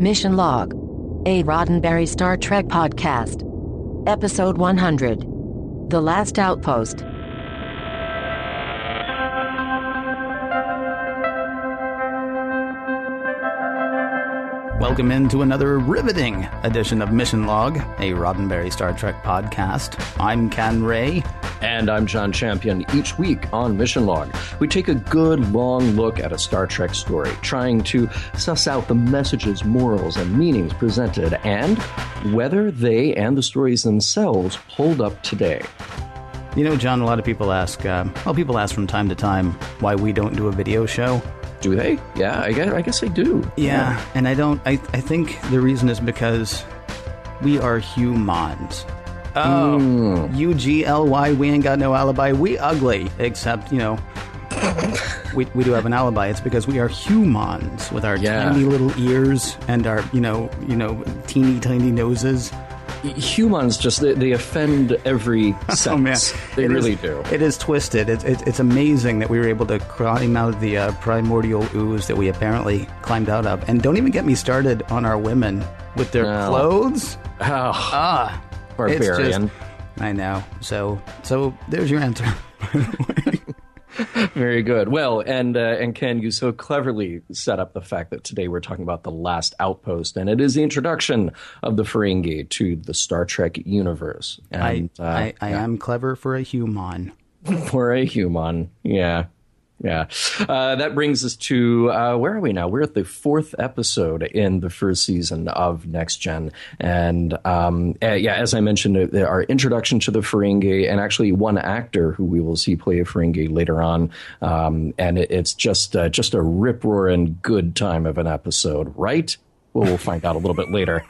Mission Log, a Roddenberry Star Trek podcast. Episode 100. The Last Outpost. Welcome into another riveting edition of Mission Log, a Roddenberry Star Trek podcast. I'm Ken Ray. And I'm John Champion. Each week on Mission Log, we take a good long look at a Star Trek story, trying to suss out the messages, morals, and meanings presented, and whether they and the stories themselves hold up today. You know, John, a lot of people ask, people ask from time to time why we don't do a video show. Do they? Yeah, I guess they do. Yeah, and I think the reason is because we are humans. Oh, U-G-L-Y, we ain't got no alibi. We ugly, except, you know, we do have an alibi. It's because we are humans with our tiny little ears and our, you know, teeny tiny noses. Humans just, they offend every sense. Oh, man. They really do. It is twisted. It's amazing that we were able to climb out of the primordial ooze that we apparently climbed out of. And don't even get me started on our women with their clothes. Oh. Barbarian. I know. So there's your answer. Very good. Well, and Ken, you so cleverly set up the fact that today we're talking about The Last Outpost, and it is the introduction of the Ferengi to the Star Trek universe. And, I am clever for a human. For a human, yeah. Yeah. That brings us to, where are we now? We're at the fourth episode in the first season of Next Gen. And, as I mentioned, our introduction to the Ferengi, and actually one actor who we will see play a Ferengi later on. And it's just a rip-roaring good time of an episode, right? Well, we'll find out a little bit later.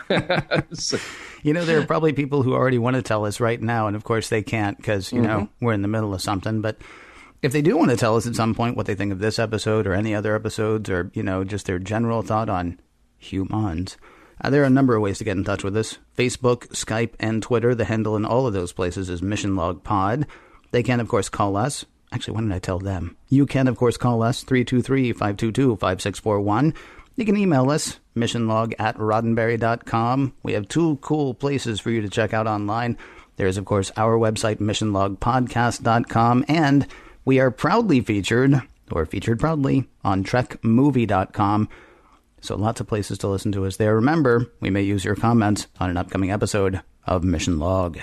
So, you know, there are probably people who already want to tell us right now, and of course they can't because, you know, we're in the middle of something, but if they do want to tell us at some point what they think of this episode or any other episodes, or, you know, just their general thought on humans, there are a number of ways to get in touch with us. Facebook, Skype, and Twitter. The handle in all of those places is Mission Log Pod. They can, of course, call us. Actually, why didn't I tell them? You can, of course, call us, 323-522-5641. You can email us, missionlog@roddenberry.com. We have two cool places for you to check out online. There's, of course, our website, missionlogpodcast.com, and we are proudly featured proudly, on trekmovie.com. So lots of places to listen to us there. Remember, we may use your comments on an upcoming episode of Mission Log.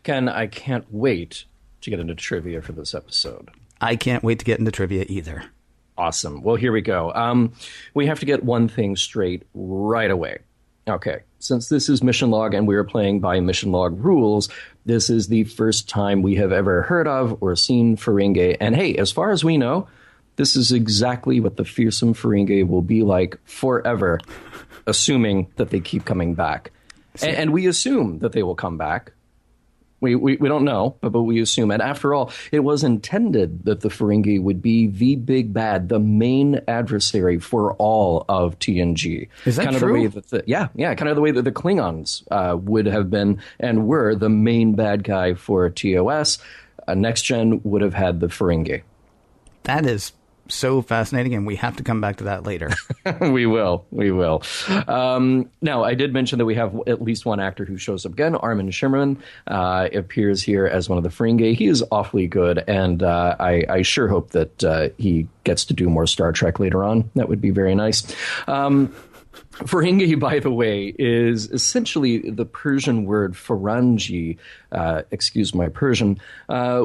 Ken, I can't wait to get into trivia for this episode. I can't wait to get into trivia either. Awesome. Well, here we go. We have to get one thing straight right away. Okay, since this is Mission Log and we are playing by Mission Log rules, this is the first time we have ever heard of or seen Ferengi. And hey, as far as we know, this is exactly what the fearsome Ferengi will be like forever, assuming that they keep coming back. And we assume that they will come back. We don't know, but we assume. And after all, it was intended that the Ferengi would be the big bad, the main adversary for all of TNG. Is that kind true? Of the way that kind of the way that the Klingons would have been and were the main bad guy for TOS. Next Gen would have had the Ferengi. That is so fascinating, and we have to come back to that later. We will. Now, I did mention that we have at least one actor who shows up again. Armin Shimmerman appears here as one of the Ferengi. He is awfully good, and I sure hope that he gets to do more Star Trek later on. That would be very nice. Ferengi, by the way, is essentially the Persian word Ferengi, excuse my Persian,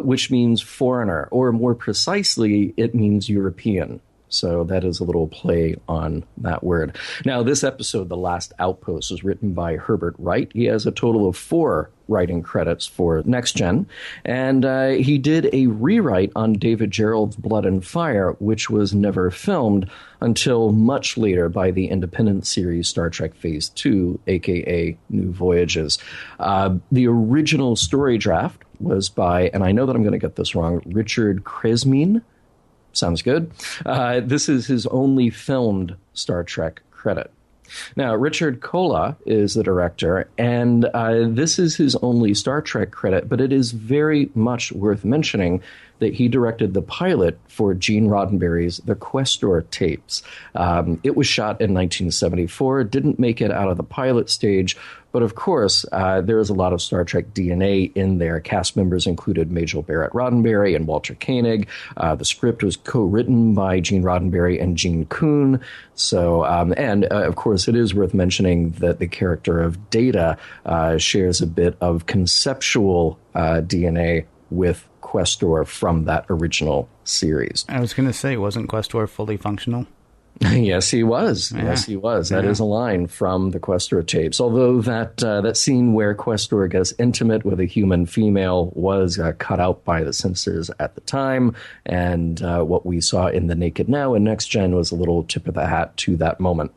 which means foreigner, or more precisely, it means European. So that is a little play on that word. Now, this episode, The Last Outpost, was written by Herbert Wright. He has a total of 4 writing credits for Next Gen, and he did a rewrite on David Gerrold's Blood and Fire, which was never filmed until much later by the independent series Star Trek Phase 2, a.k.a. New Voyages. The original story draft was by, and I know that I'm going to get this wrong, Richard Kresmine. Sounds good. This is his only filmed Star Trek credit. Now, Richard Kola is the director, and this is his only Star Trek credit, but it is very much worth mentioning that he directed the pilot for Gene Roddenberry's The Questor tapes. It was shot in 1974, didn't make it out of the pilot stage, but of course, there is a lot of Star Trek DNA in there. Cast members included Majel Barrett Roddenberry and Walter Koenig. The script was co-written by Gene Roddenberry and Gene Kuhn. So, of course, it is worth mentioning that the character of Data shares a bit of conceptual DNA with Questor from that original series. I was going to say, wasn't Questor fully functional? Yes, he was. Yeah. Yes, he was. That is a line from the Questor tapes. Although that scene where Questor gets intimate with a human female was cut out by the censors at the time, and what we saw in The Naked Now and Next Gen was a little tip of the hat to that moment.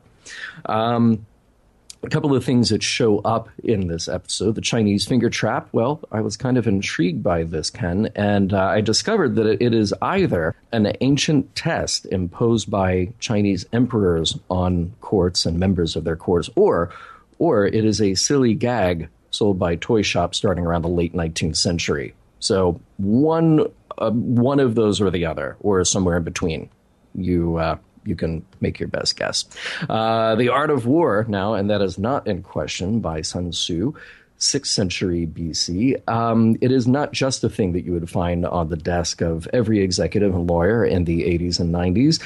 A couple of things that show up in this episode. The Chinese finger trap. Well, I was kind of intrigued by this, Ken, and I discovered that it is either an ancient test imposed by Chinese emperors on courts and members of their courts, or it is a silly gag sold by toy shops starting around the late 19th century. So one of those or the other, or somewhere in between. You can make your best guess. The Art of War now, and that is not in question, by Sun Tzu, 6th century BC. It is not just a thing that you would find on the desk of every executive and lawyer in the 80s and 90s.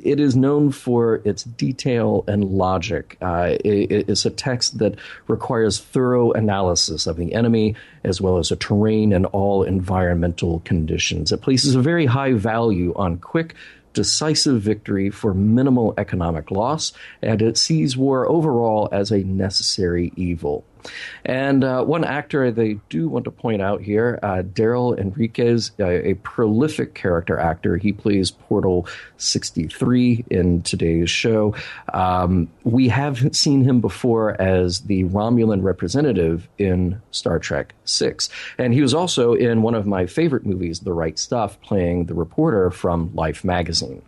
It is known for its detail and logic. It's a text that requires thorough analysis of the enemy, as well as a terrain and all environmental conditions. It places a very high value on quick, decisive victory for minimal economic loss, and it sees war overall as a necessary evil. And one actor they do want to point out here, Daryl Enriquez, a prolific character actor. He plays Portal 63 in today's show. We have seen him before as the Romulan representative in Star Trek VI. And he was also in one of my favorite movies, The Right Stuff, playing the reporter from Life magazine.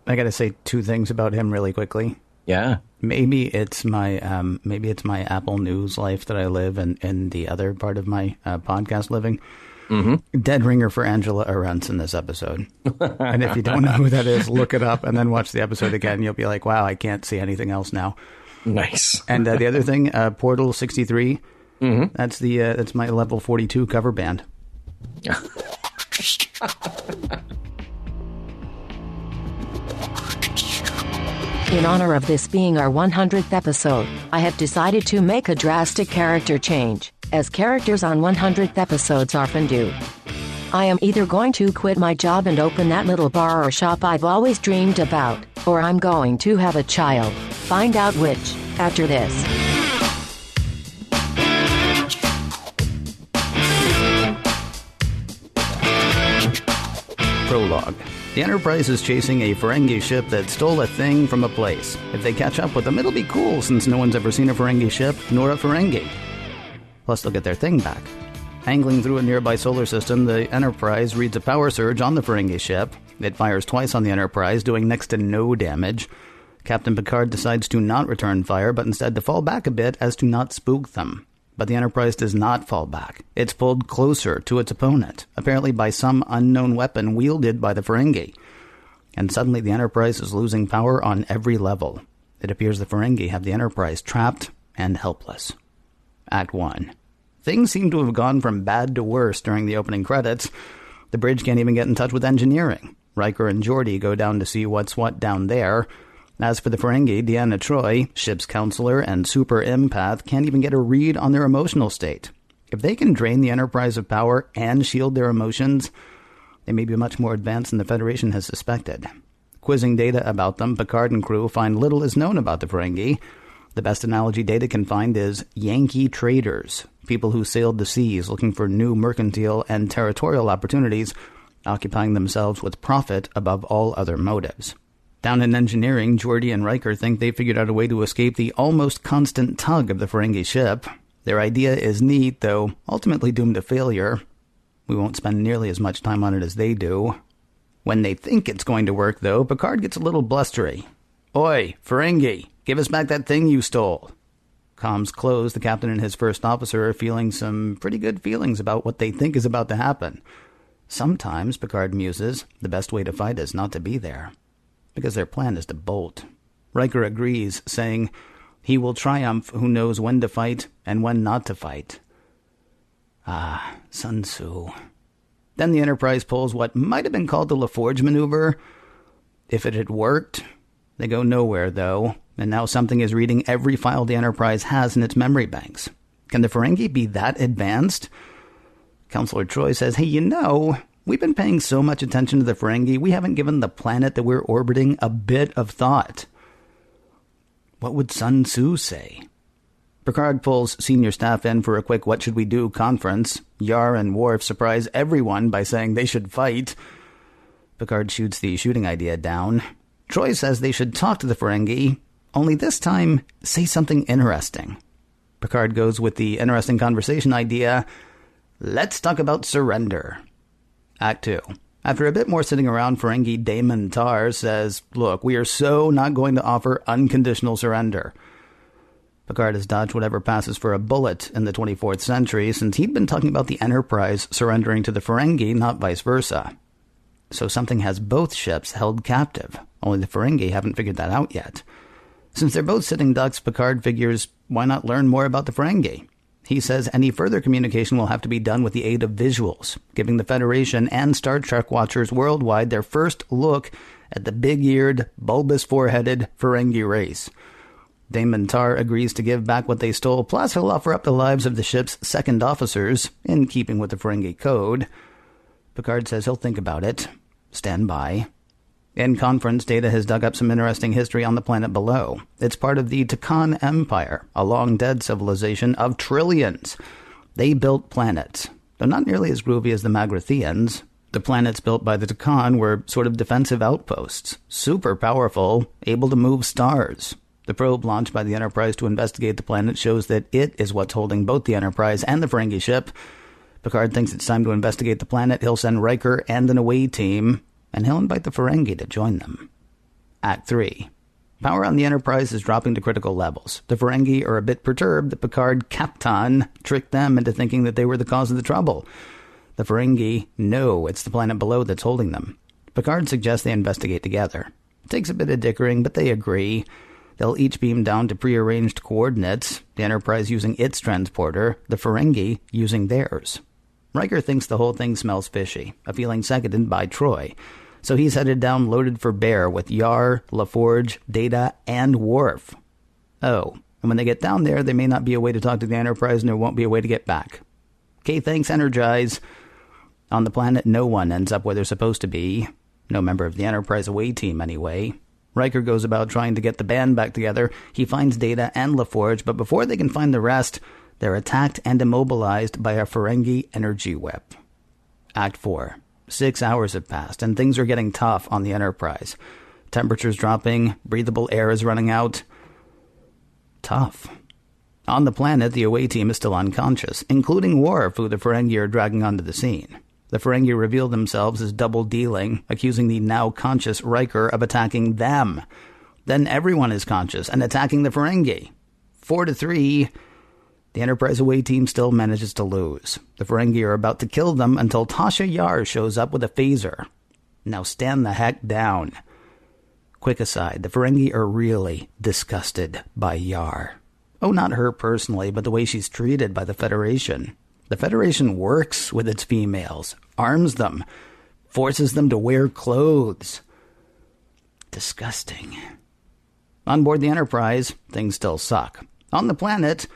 I got to say two things about him really quickly. Yeah. Maybe it's my Apple News life that I live and the other part of my podcast living. Mm-hmm. Dead ringer for Angela Arentz in this episode. And if you don't know who that is, look it up and then watch the episode again. You'll be like, wow, I can't see anything else now. Nice. And the other thing, Portal 63, that's my level 42 cover band. In honor of this being our 100th episode, I have decided to make a drastic character change, as characters on 100th episodes often do. I am either going to quit my job and open that little bar or shop I've always dreamed about, or I'm going to have a child. Find out which, after this. Prologue. The Enterprise is chasing a Ferengi ship that stole a thing from a place. If they catch up with them, it'll be cool since no one's ever seen a Ferengi ship, nor a Ferengi. Plus, they'll get their thing back. Angling through a nearby solar system, the Enterprise reads a power surge on the Ferengi ship. It fires twice on the Enterprise, doing next to no damage. Captain Picard decides to not return fire, but instead to fall back a bit as to not spook them. But the Enterprise does not fall back. It's pulled closer to its opponent, apparently by some unknown weapon wielded by the Ferengi. And suddenly the Enterprise is losing power on every level. It appears the Ferengi have the Enterprise trapped and helpless. Act 1. Things seem to have gone from bad to worse during the opening credits. The bridge can't even get in touch with engineering. Riker and Geordi go down to see what's what down there. As for the Ferengi, Deanna Troi, ship's counselor and super empath, can't even get a read on their emotional state. If they can drain the Enterprise of power and shield their emotions, they may be much more advanced than the Federation has suspected. Quizzing Data about them, Picard and crew find little is known about the Ferengi. The best analogy Data can find is Yankee traders, people who sailed the seas looking for new mercantile and territorial opportunities, occupying themselves with profit above all other motives. Down in engineering, Geordi and Riker think they figured out a way to escape the almost constant tug of the Ferengi ship. Their idea is neat, though ultimately doomed to failure. We won't spend nearly as much time on it as they do. When they think it's going to work, though, Picard gets a little blustery. "Oi, Ferengi, give us back that thing you stole." Comms closed, the captain and his first officer are feeling some pretty good feelings about what they think is about to happen. Sometimes, Picard muses, the best way to fight is not to be there, because their plan is to bolt. Riker agrees, saying, "He will triumph who knows when to fight and when not to fight." Ah, Sun Tzu. Then the Enterprise pulls what might have been called the LaForge maneuver. If it had worked, they go nowhere, though, and now something is reading every file the Enterprise has in its memory banks. Can the Ferengi be that advanced? Counselor Troy says, "Hey, we've been paying so much attention to the Ferengi, we haven't given the planet that we're orbiting a bit of thought." What would Sun Tzu say? Picard pulls senior staff in for a quick what should we do conference. Yar and Worf surprise everyone by saying they should fight. Picard shoots the shooting idea down. Troy says they should talk to the Ferengi, only this time say something interesting. Picard goes with the interesting conversation idea. Let's talk about surrender. Act 2. After a bit more sitting around, Ferengi Damon Tar says, "Look, we are so not going to offer unconditional surrender." Picard has dodged whatever passes for a bullet in the 24th century, since he'd been talking about the Enterprise surrendering to the Ferengi, not vice versa. So something has both ships held captive, only the Ferengi haven't figured that out yet. Since they're both sitting ducks, Picard figures, why not learn more about the Ferengi? He says any further communication will have to be done with the aid of visuals, giving the Federation and Star Trek watchers worldwide their first look at the big-eared, bulbous-foreheaded Ferengi race. Damon Tar agrees to give back what they stole, plus he'll offer up the lives of the ship's second officers, in keeping with the Ferengi code. Picard says he'll think about it. Stand by. In conference, Data has dug up some interesting history on the planet below. It's part of the Takan Empire, a long-dead civilization of trillions. They built planets, though not nearly as groovy as the Magrathians. The planets built by the Takan were sort of defensive outposts, super powerful, able to move stars. The probe launched by the Enterprise to investigate the planet shows that it is what's holding both the Enterprise and the Ferengi ship. Picard thinks it's time to investigate the planet. He'll send Riker and an away team, and he'll invite the Ferengi to join them. Act 3. Power on the Enterprise is dropping to critical levels. The Ferengi are a bit perturbed that Picard Captain tricked them into thinking that they were the cause of the trouble. The Ferengi know it's the planet below that's holding them. Picard suggests they investigate together. It takes a bit of dickering, but they agree. They'll each beam down to prearranged coordinates, the Enterprise using its transporter, the Ferengi using theirs. Riker thinks the whole thing smells fishy, a feeling seconded by Troy. So he's headed down loaded for bear with Yar, LaForge, Data, and Worf. Oh, and when they get down there, there may not be a way to talk to the Enterprise and there won't be a way to get back. Okay, thanks, energize. On the planet, no one ends up where they're supposed to be. No member of the Enterprise away team, anyway. Riker goes about trying to get the band back together. He finds Data and LaForge, but before they can find the rest, they're attacked and immobilized by a Ferengi energy whip. Act 4. 6 hours have passed, and things are getting tough on the Enterprise. Temperature's dropping, breathable air is running out. Tough. On the planet, the away team is still unconscious, including Worf, who the Ferengi are dragging onto the scene. The Ferengi reveal themselves as double-dealing, accusing the now-conscious Riker of attacking them. Then everyone is conscious and attacking the Ferengi. 4-3, the Enterprise away team still manages to lose. The Ferengi are about to kill them until Tasha Yar shows up with a phaser. Now stand the heck down. Quick aside, the Ferengi are really disgusted by Yar. Oh, not her personally, but the way she's treated by the Federation. The Federation works with its females, arms them, forces them to wear clothes. Disgusting. On board the Enterprise, things still suck. On the planet,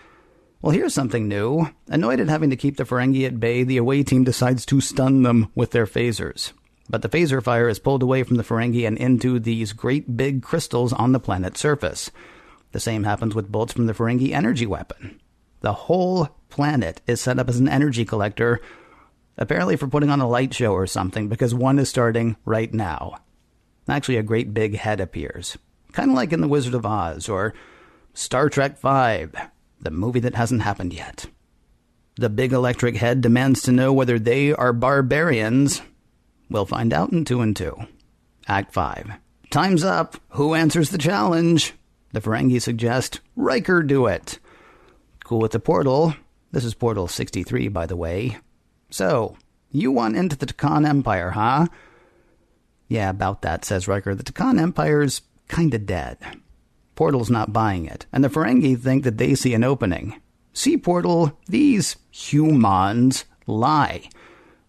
well, here's something new. Annoyed at having to keep the Ferengi at bay, the away team decides to stun them with their phasers. But the phaser fire is pulled away from the Ferengi and into these great big crystals on the planet's surface. The same happens with bolts from the Ferengi energy weapon. The whole planet is set up as an energy collector, apparently for putting on a light show or something, because one is starting right now. Actually, a great big head appears. Kind of like in The Wizard of Oz, or Star Trek V, the movie that hasn't happened yet. The big electric head demands to know whether they are barbarians. We'll find out in 2 and 2. Act 5. Time's up. Who answers the challenge? The Ferengi suggest Riker do it. Cool with the portal. This is Portal 63, by the way. So, You want into the Takan Empire, huh? Yeah, about that, says Riker. The Takan Empire's kinda dead. Portal's not buying it, and the Ferengi think that they see an opening. See, Portal, these humans lie.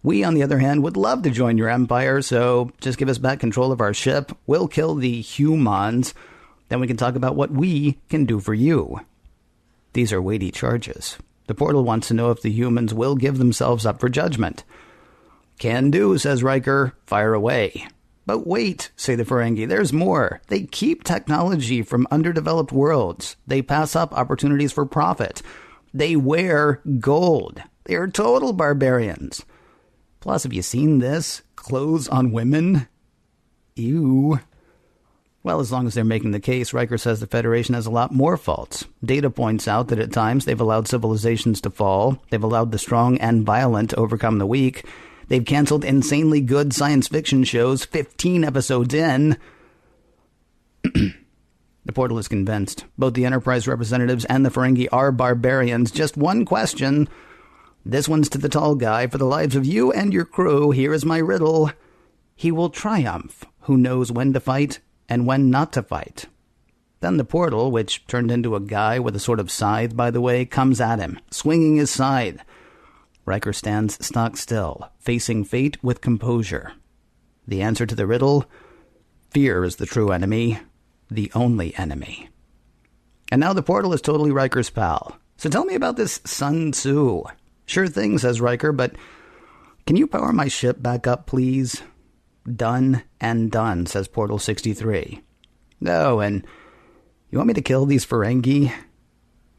We, on the other hand, would love to join your empire, so just give us back control of our ship. We'll kill the humans. Then we can talk about what we can do for you. These are weighty charges. The Portal wants to know if the humans will give themselves up for judgment. Can do, says Riker. Fire away. But wait, say the Ferengi, there's more. They keep technology from underdeveloped worlds. They pass up opportunities for profit. They wear gold. They are total barbarians. Plus, have you seen this? Clothes on women? Ew. Well, as long as they're making the case, Riker says the Federation has a lot more faults. Data points out that at times they've allowed civilizations to fall. They've allowed the strong and violent to overcome the weak. They've canceled insanely good science fiction shows 15 episodes in. The Portal is convinced. Both the Enterprise representatives and the Ferengi are barbarians. Just one question. This one's to the tall guy. For the lives of you and your crew, here is my riddle. He will triumph, who knows when to fight and when not to fight. Then the Portal, which turned into a guy with a sort of scythe, by the way, comes at him, swinging his scythe. Riker stands stock still, facing fate with composure. The answer to the riddle? Fear is the true enemy, the only enemy. And now the Portal is totally Riker's pal. So tell me about this Sun Tzu. Sure thing, says Riker, but can you power my ship back up, please? Done and done, says Portal 63. No, and you want me to kill these Ferengi?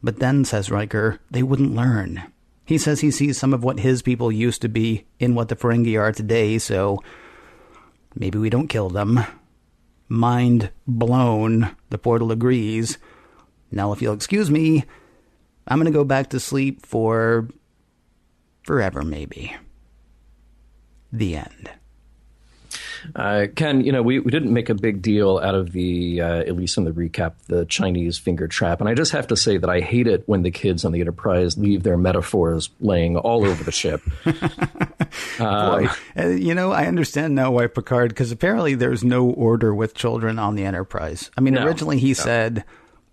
But then, says Riker, they wouldn't learn. He says he sees some of what his people used to be in what the Ferengi are today, so maybe we don't kill them. Mind blown, the Portal agrees. Now, if you'll excuse me, I'm going to go back to sleep for forever, maybe. The end. Ken, we didn't make a big deal out of the, at least in the recap, the Chinese finger trap. And I just have to say that I hate it when the kids on the Enterprise leave their metaphors laying all over the ship. Boy, I understand now why Picard, because apparently there's no order with children on the Enterprise. I mean, originally he said,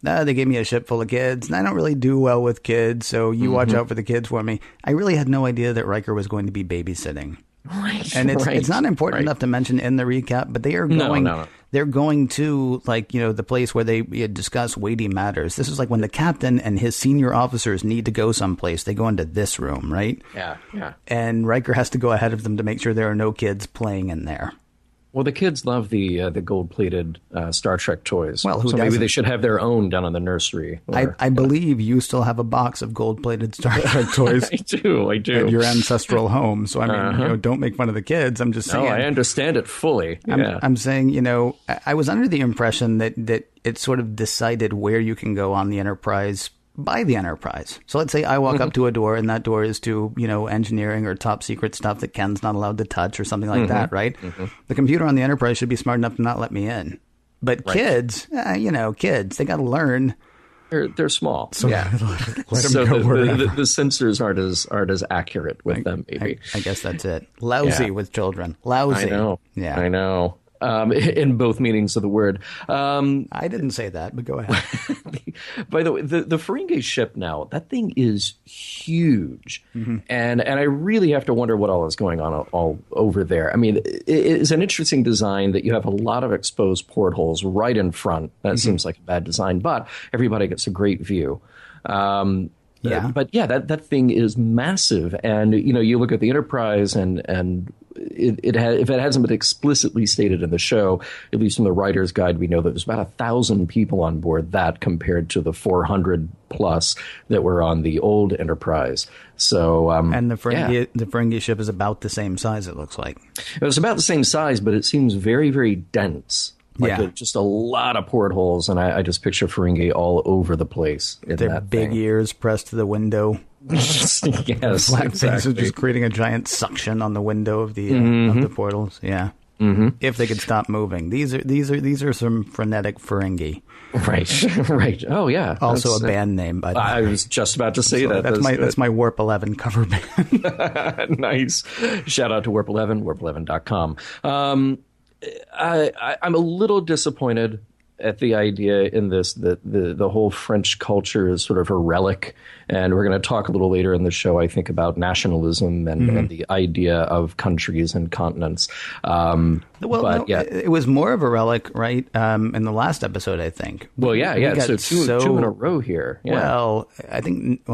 they gave me a ship full of kids, and I don't really do well with kids, so you watch out for the kids for me. I really had no idea that Riker was going to be babysitting. Right, and it's not important enough to mention in the recap, but they are going. No. They're going to the place where they discuss weighty matters. This is like when the captain and his senior officers need to go someplace. They go into this room, right? Yeah. And Riker has to go ahead of them to make sure there are no kids playing in there. Well, the kids love the gold-plated Star Trek toys. Well, who so doesn't? Maybe they should have their own down in the nursery. I believe you still have a box of gold-plated Star Trek toys. I do. At your ancestral home. So, I mean, don't make fun of the kids. I'm just saying. No, I understand it fully. I'm saying, I was under the impression that it sort of decided where you can go on the Enterprise by the Enterprise. So let's say I walk up to a door and that door is to, engineering or top secret stuff that Ken's not allowed to touch or something like that, right? The computer on the Enterprise should be smart enough to not let me in. But kids, kids, they got to learn. They're small. So let them so go the sensors aren't as accurate with them, maybe. I guess that's it. Lousy with children. Lousy. I know. Yeah. I know. In both meanings of the word. I didn't say that, but go ahead. By the way, the Ferengi ship now, that thing is huge. And I really have to wonder what all is going on all over there. I mean, it's an interesting design that you have a lot of exposed portholes right in front. That seems like a bad design, but everybody gets a great view. But that thing is massive. And, you look at the Enterprise and if it hasn't been explicitly stated in the show, at least in the writer's guide, we know that there's about 1,000 people on board that compared to the 400 plus that were on the old Enterprise. So, and the Ferengi ship is about the same size, it looks like. It was about the same size, but it seems very, very dense. Just a lot of portholes, and I just picture Ferengi all over the place. Their big ears pressed to the window. Yes, black faces just creating a giant suction on the window of the portals. Yeah. if they could stop moving. These are some frenetic Ferengi. Right, right. Oh, yeah. Also a band name, by the way. I was just about to say that. That's my Warp 11 cover band. Nice. Shout out to Warp 11, warp11.com. I'm a little disappointed at the idea in this that the whole French culture is sort of a relic. And we're going to talk a little later in the show, I think, about nationalism and the idea of countries and continents. It was more of a relic, right, in the last episode, I think. Well, yeah. So two in a row here. Yeah. Well, I think,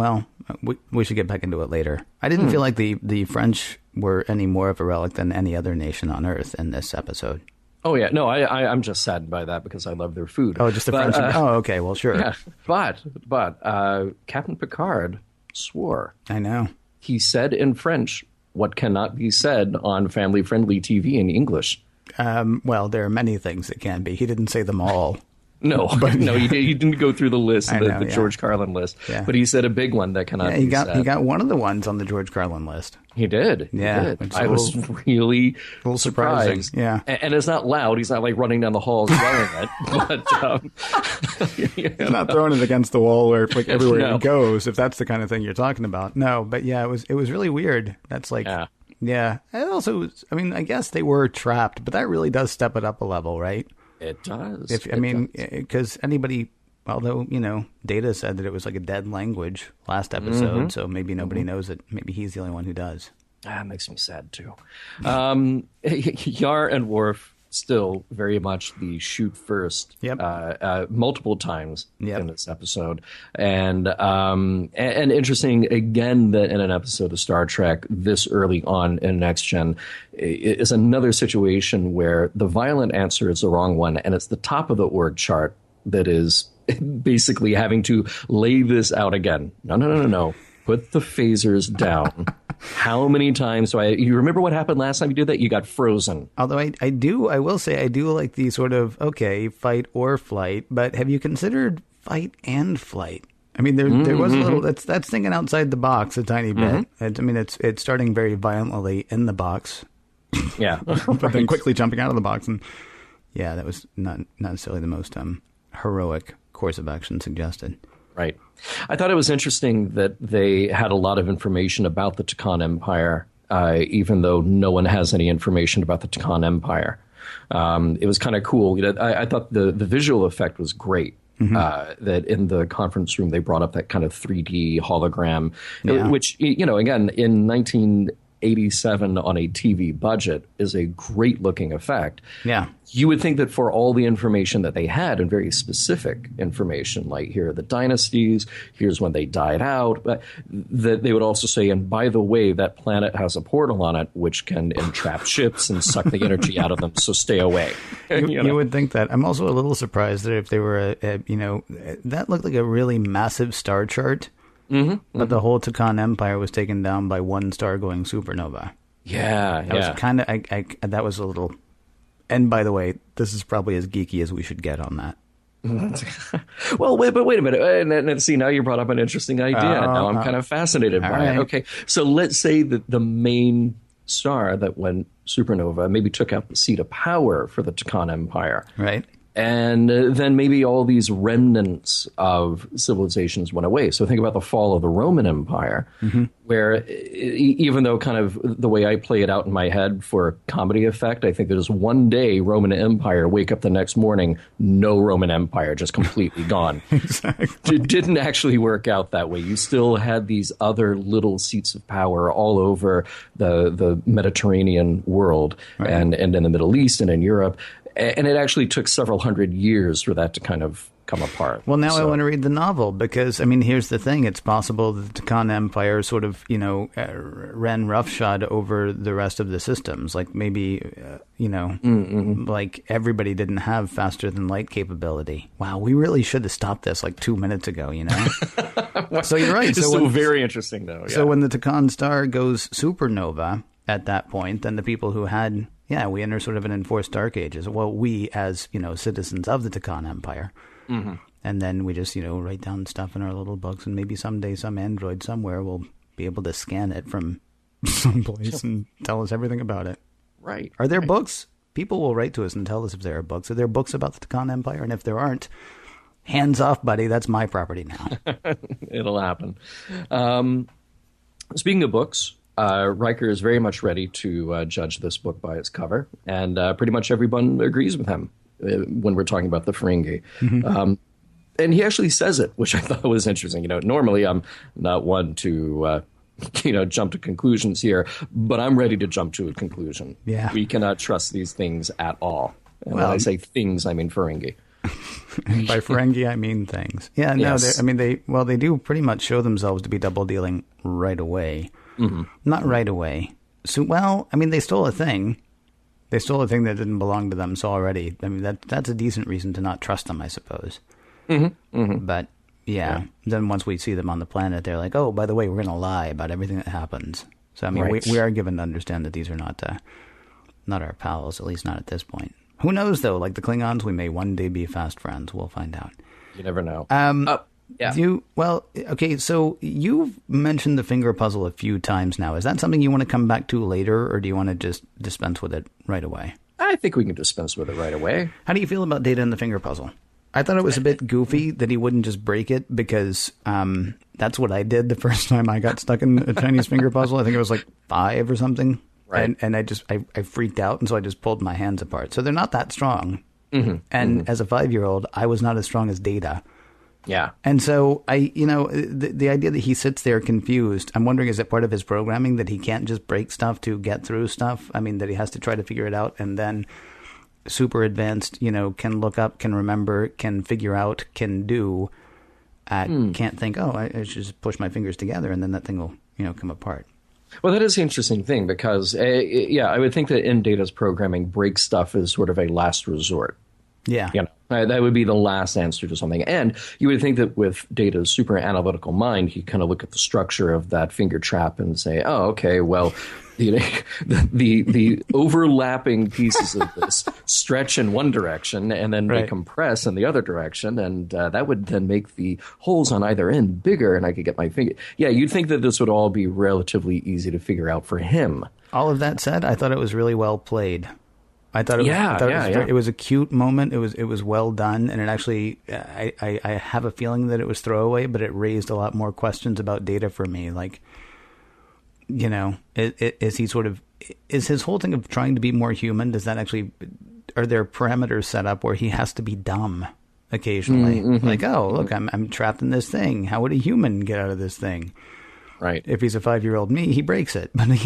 we should get back into it later. I didn't feel like the French were any more of a relic than any other nation on Earth in this episode. Oh, yeah. No, I'm just saddened by that because I love their food. Oh, just the French. Okay. Well, sure. Yeah, but Captain Picard swore. I know. He said in French what cannot be said on family-friendly TV in English. Well, there are many things that can be. He didn't say them all. No, but no, he didn't go through the list, the George Carlin list. Yeah. But he said a big one that cannot be said. He got one of the ones on the George Carlin list. He did. Yeah. I was really a little surprising. Yeah. And it's not loud. He's not like running down the halls yelling it. But he's not throwing it against the wall or like everywhere he goes, if that's the kind of thing you're talking about. No, but yeah, it was really weird. That's like, yeah. And also, I mean, I guess they were trapped, but that really does step it up a level, right? It does. Because anybody, although, Data said that it was like a dead language last episode, so maybe nobody knows it. Maybe he's the only one who does. That makes me sad, too. Yar and Worf still very much the shoot first multiple times in this episode. And interesting, again, that in an episode of Star Trek this early on in Next Gen is another situation where the violent answer is the wrong one, and it's the top of the org chart that is basically having to lay this out again. No. Put the phasers down. How many times you remember what happened last time you did that? You got frozen. Although I will say I do like the sort of, fight or flight, but have you considered fight and flight? I mean, there was a little, that's thinking outside the box a tiny bit. It's starting very violently in the box. Yeah. But then quickly jumping out of the box. And yeah, that was not necessarily the most heroic course of action suggested. Right. I thought it was interesting that they had a lot of information about the Takan Empire, even though no one has any information about the Takan Empire. It was kind of cool. I thought the visual effect was great. That in the conference room they brought up that kind of 3D hologram, which, again, in 1987 on a TV budget is a great looking effect. Yeah. You would think that for all the information that they had, and very specific information, like here are the dynasties, here's when they died out, but that they would also say, and by the way, that planet has a portal on it which can entrap ships and suck the energy out of them, so stay away. You would think that. I'm also a little surprised that if they were, that looked like a really massive star chart. But the whole Takan Empire was taken down by one star-going supernova. Yeah, that was kind of. That was a little. And by the way, this is probably as geeky as we should get on that. Well, wait a minute. And see, now you brought up an interesting idea. Now I'm kind of fascinated by it. Okay, so let's say that the main star that went supernova maybe took out the seat of power for the Takan Empire. Right. And then maybe all these remnants of civilizations went away. So think about the fall of the Roman Empire, where even though kind of the way I play it out in my head for comedy effect, I think there's one day Roman Empire, wake up the next morning, no Roman Empire, just completely gone. Exactly. It didn't actually work out that way. You still had these other little seats of power all over the Mediterranean world and in the Middle East and in Europe. And it actually took several hundred years for that to kind of come apart. Well, now I want to read the novel because, I mean, here's the thing. It's possible that the Takan Empire sort of, ran roughshod over the rest of the systems. Like maybe, like everybody didn't have faster than light capability. Wow, we really should have stopped this like 2 minutes ago, So you're right. It's so very interesting, though. Yeah. So when the Takan star goes supernova at that point, then the people who had... Yeah, we enter sort of an enforced dark ages. Well, we as, citizens of the Takan Empire. And then we just, write down stuff in our little books, and maybe someday some android somewhere will be able to scan it from someplace and tell us everything about it. Right. Are there books people will write to us and tell us if there are books. Are there books about the Khan Empire? And if there aren't, hands off, buddy. That's my property now. It'll happen. Speaking of books, Riker is very much ready to judge this book by its cover, and pretty much everyone agrees with him when we're talking about the Ferengi. And he actually says it, which I thought was interesting. Normally I'm not one to, jump to conclusions here, but I'm ready to jump to a conclusion. Yeah. We cannot trust these things at all. And when I say things, I mean Ferengi. And by Ferengi, I mean things. Yeah, no, yes. they do pretty much show themselves to be double dealing right away. Not right away. So, they stole a thing. They stole a thing that didn't belong to them. So already, that's a decent reason to not trust them, I suppose. But yeah, then once we see them on the planet, they're like, oh, by the way, we're going to lie about everything that happens. So Right. we are given to understand that these are not our pals, at least not at this point. Who knows though? Like the Klingons, we may one day be fast friends. We'll find out. You never know. Yeah. Okay, so you've mentioned the finger puzzle a few times now. Is that something you want to come back to later, or do you want to just dispense with it right away? I think we can dispense with it right away. How do you feel about Data and the finger puzzle? I thought it was a bit goofy that he wouldn't just break it, because that's what I did the first time I got stuck in a Chinese finger puzzle. I think it was like 5 or something. Right. And I freaked out, and so I just pulled my hands apart. So they're not that strong. And as a 5-year-old, I was not as strong as Data. Yeah. And so the idea that he sits there confused, I'm wondering, is it part of his programming that he can't just break stuff to get through stuff? That he has to try to figure it out, and then super advanced, can look up, can remember, can figure out, can do, can't think, I should just push my fingers together and then that thing will, come apart. Well, that is the interesting thing because, I would think that in Data's programming, break stuff is sort of a last resort. Yeah. That would be the last answer to something. And you would think that with Data's super analytical mind, he'd kind of look at the structure of that finger trap and say, oh, okay, well, the overlapping pieces of this stretch in one direction and then decompress in the other direction. And that would then make the holes on either end bigger and I could get my finger. Yeah, you'd think that this would all be relatively easy to figure out for him. All of that said, I thought it was really well played. I thought it was a cute moment. It was well done, and it actually I have a feeling that it was throwaway, but it raised a lot more questions about Data for me. Like, is his whole thing of trying to be more human? Does that actually, are there parameters set up where he has to be dumb occasionally? Like, oh, look, I'm trapped in this thing. How would a human get out of this thing? Right. If he's a 5-year-old me, he breaks it. But Right.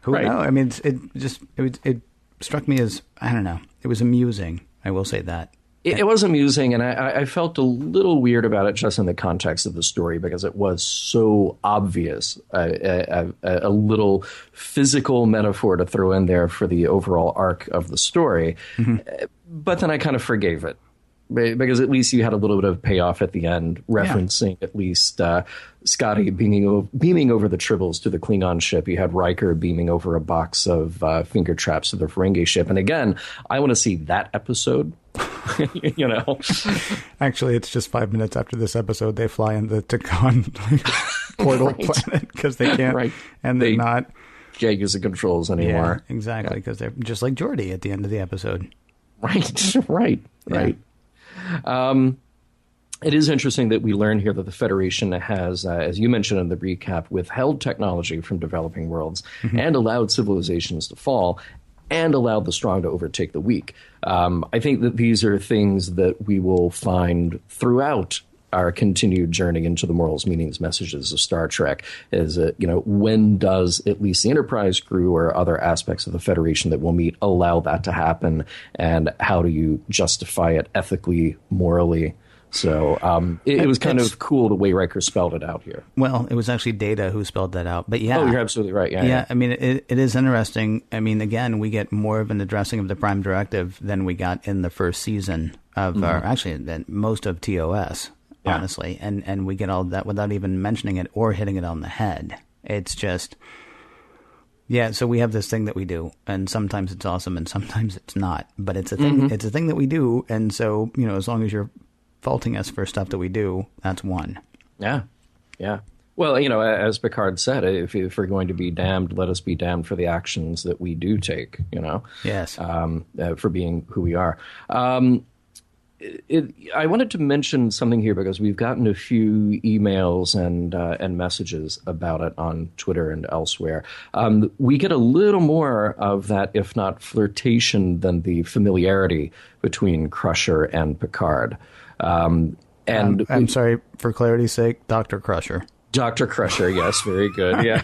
Who knows? It struck me as, I don't know, it was amusing. I will say that. It was amusing, and I felt a little weird about it just in the context of the story because it was so obvious, a little physical metaphor to throw in there for the overall arc of the story. But then I kind of forgave it. Because at least you had a little bit of payoff at the end, referencing at least Scotty beaming over the tribbles to the Klingon ship. You had Riker beaming over a box of finger traps to the Ferengi ship. And again, I want to see that episode. Actually, it's just 5 minutes after this episode, they fly in the Takan portal planet because they can't, and they're not can't use the controls anymore. Yeah, exactly, because they're just like Geordi at the end of the episode. Right. It is interesting that we learn here that the Federation has, as you mentioned in the recap, withheld technology from developing worlds and allowed civilizations to fall and allowed the strong to overtake the weak. I think that these are things that we will find throughout our continued journey into the morals, meanings, messages of Star Trek. Is when does at least the Enterprise crew or other aspects of the Federation that we'll meet allow that to happen, and how do you justify it ethically, morally? So it was kind of cool the way Riker spelled it out here. Well, it was actually Data who spelled that out. But you're absolutely right. Yeah. I mean, it is interesting. I mean, again, we get more of an addressing of the Prime Directive than we got in the first season of, than most of TOS. Honestly, and we get all that without even mentioning it or hitting it on the head. It's just, so we have this thing that we do, and sometimes it's awesome and sometimes it's not, but it's a thing. It's a thing that we do, and so as long as you're faulting us for stuff that we do, that's one. Yeah. Well, Well, as Picard said, if we're going to be damned, let us be damned for the actions that we do take, Yes. For being who we are. I wanted to mention something here because we've gotten a few emails and messages about it on Twitter and elsewhere. We get a little more of that, if not flirtation, than the familiarity between Crusher and Picard. And I'm sorry, for clarity's sake, Dr. Crusher. Dr. Crusher, yes, very good. Yeah,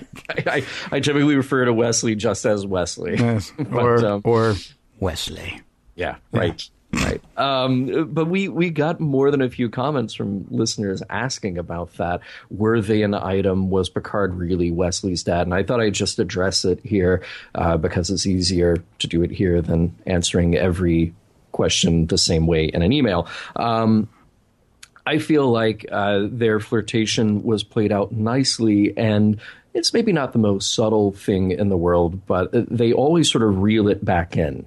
I typically refer to Wesley just as Wesley. Yes. But, or Wesley. Yeah, right. Right. But we got more than a few comments from listeners asking about that. Were they an item? Was Picard really Wesley's dad? And I thought I'd just address it here because it's easier to do it here than answering every question the same way in an email. I feel like their flirtation was played out nicely, and it's maybe not the most subtle thing in the world, but they always sort of reel it back in.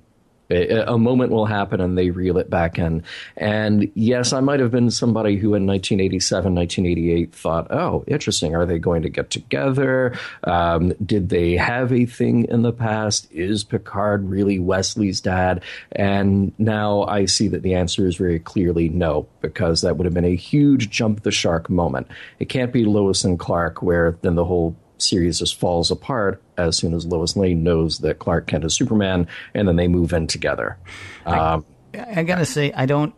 A moment will happen and they reel it back in. And yes, I might have been somebody who in 1987, 1988 thought, oh, interesting. Are they going to get together? Did they have a thing in the past? Is Picard really Wesley's dad? And now I see that the answer is very clearly no, because that would have been a huge jump the shark moment. It can't be Lois and Clark where then the whole series just falls apart as soon as Lois Lane knows that Clark Kent is Superman, and then they move in together. I gotta say, I don't